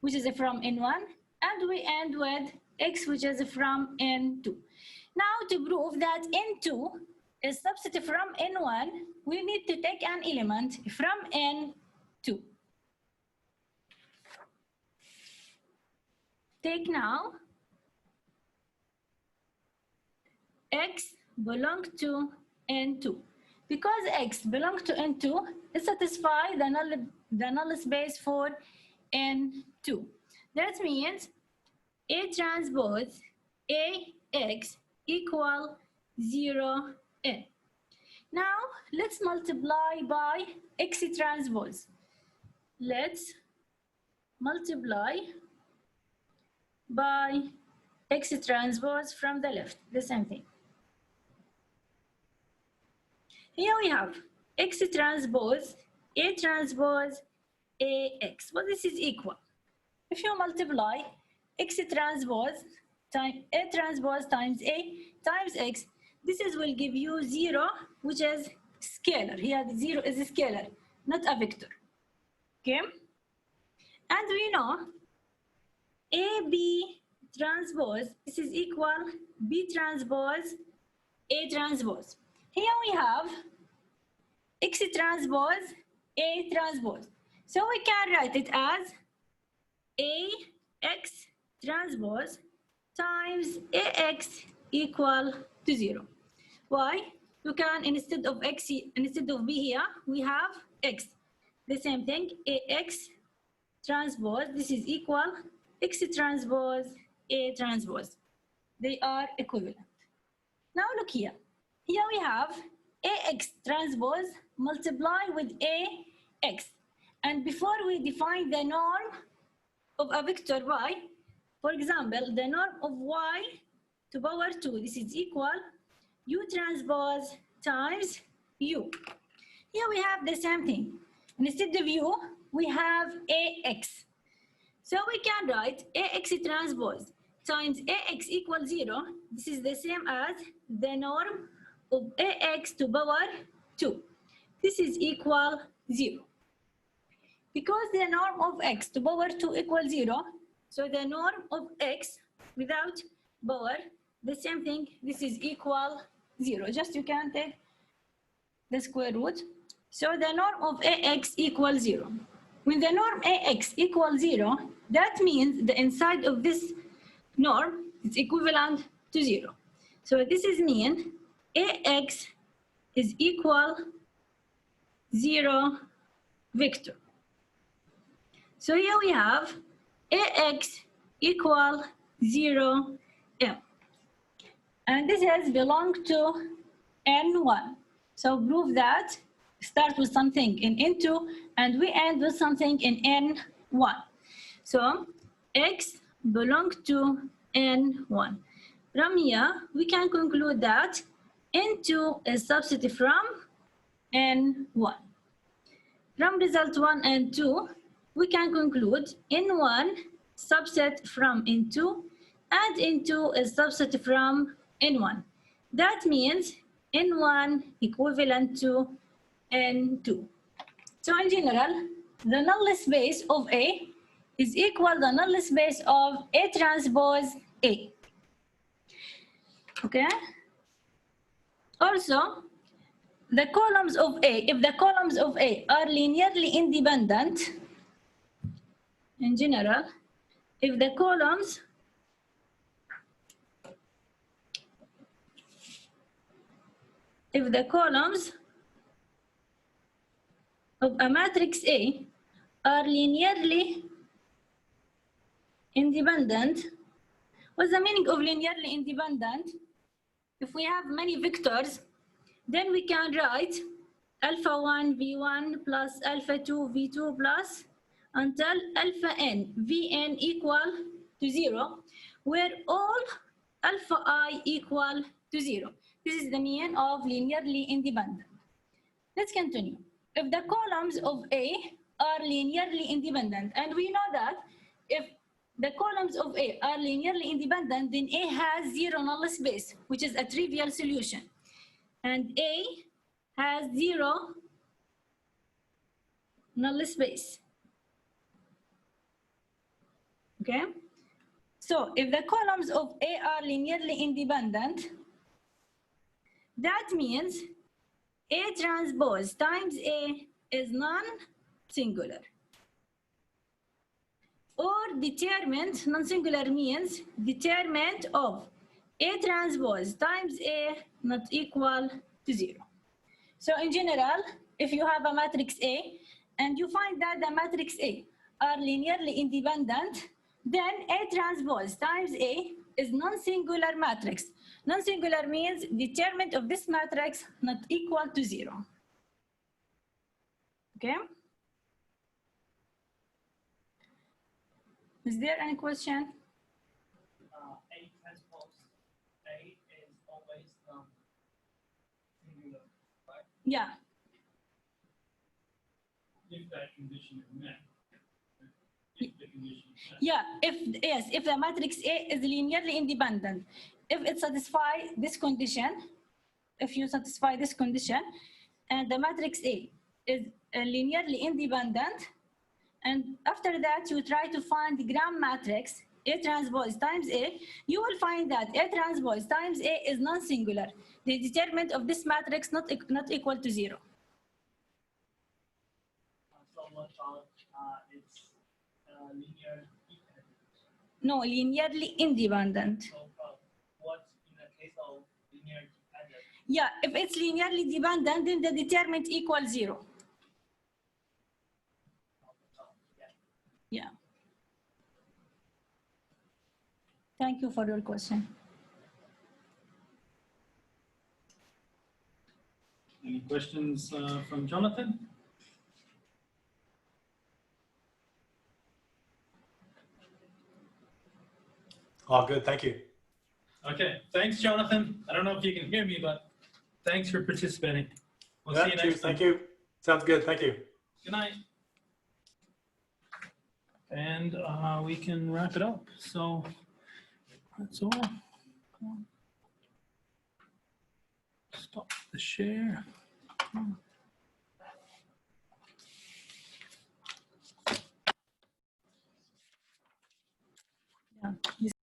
[SPEAKER 2] which is from n1, and we end with x, which is from n2. Now, to prove that n2 is subset from n1, we need to take an element from n2. take now x belong to N2. Because x belong to N2, it satisfies the null space for N2. That means A transpose AX equal 0 N. Now let's multiply by X transpose. Let's multiply by X transpose from the left, the same thing. Here we have X transpose, A transpose, AX. Well, this is equal. If you multiply X transpose times A transpose times A times X, this will give you 0, which is scalar. Here the 0 is a scalar, not a vector. Okay? And we know AB transpose, this is equal B transpose, A transpose. Here we have X transpose, A transpose. So we can write it as AX transpose times AX equal to 0. Why? You can, instead of B here, we have X. The same thing, AX transpose, this is equal X transpose, A transpose. They are equivalent. Now look here. Here we have AX transpose multiply with AX. And before we define the norm of a vector y, for example, the norm of y to power 2, this is equal U transpose times U. Here we have the same thing. Instead of U, we have AX. So we can write AX transpose times AX equals 0. This is the same as the norm of AX to power 2. This is equal 0. Because the norm of X to power 2 equals 0, so the norm of X without power, the same thing, this is equal 0. Just you can take the square root. So the norm of AX equals 0. When the norm AX equals 0, that means the inside of this norm is equivalent to 0. So this is mean AX is equal 0 vector. So here we have AX equal 0 M. And this has belonged to N1. So prove that, start with something in N2 and we end with something in N1. So X belongs to N1. From here, we can conclude that N2 is subset from N1. From result 1 and 2, we can conclude N1 subset from N2 and N2 is subset from N1. That means N1 equivalent to N2. So in general, the null space of A is equal the null space of A transpose A. Okay? Also, the columns of A, if the columns of A are linearly independent, in general, if the columns of a matrix A are linearly independent, what's the meaning of linearly independent? If we have many vectors, then we can write alpha 1 v1 plus alpha 2 v2 plus until alpha n vn equal to 0, where all alpha I equal to 0. This is the mean of linearly independent. Let's continue. If the columns of A are linearly independent, and we know that if the columns of A are linearly independent, then A has 0 null space, which is a trivial solution. And A has 0 null space. Okay? So if the columns of A are linearly independent, that means A transpose times A is non-singular. or determinant, non-singular means determinant of A transpose times A not equal to 0. So in general, if you have a matrix A and you find that the matrix A are linearly independent, then A transpose times A is non-singular matrix. Non-singular means determinant of this matrix not equal to 0. Okay? Is there any question?
[SPEAKER 4] A transpose A is always singular, right?
[SPEAKER 2] Yeah.
[SPEAKER 4] If that condition is met. If the condition is met.
[SPEAKER 2] Yeah, if the matrix A is linearly independent, if it satisfies this condition, if you satisfy this condition, and the matrix A is linearly independent, and after that you try to find the gram matrix A transpose times A, you will find that A transpose times A is non-singular. The determinant of this matrix not equal to 0.
[SPEAKER 4] So what about it's linear dependent?
[SPEAKER 2] No, linearly independent.
[SPEAKER 4] So what in the case of linear dependent?
[SPEAKER 2] Yeah, if it's linearly dependent, then the determinant equals 0. Yeah. Thank you for your question.
[SPEAKER 1] Any questions from Jonathan?
[SPEAKER 3] All good. Thank you.
[SPEAKER 1] Okay, thanks, Jonathan. I don't know if you can hear me, but thanks for participating. We'll see you
[SPEAKER 3] Yeah,
[SPEAKER 1] next time.
[SPEAKER 3] thank you. Sounds good. Thank you.
[SPEAKER 1] Good night. And we can wrap it up. So that's all. Stop the share.
[SPEAKER 2] Yeah.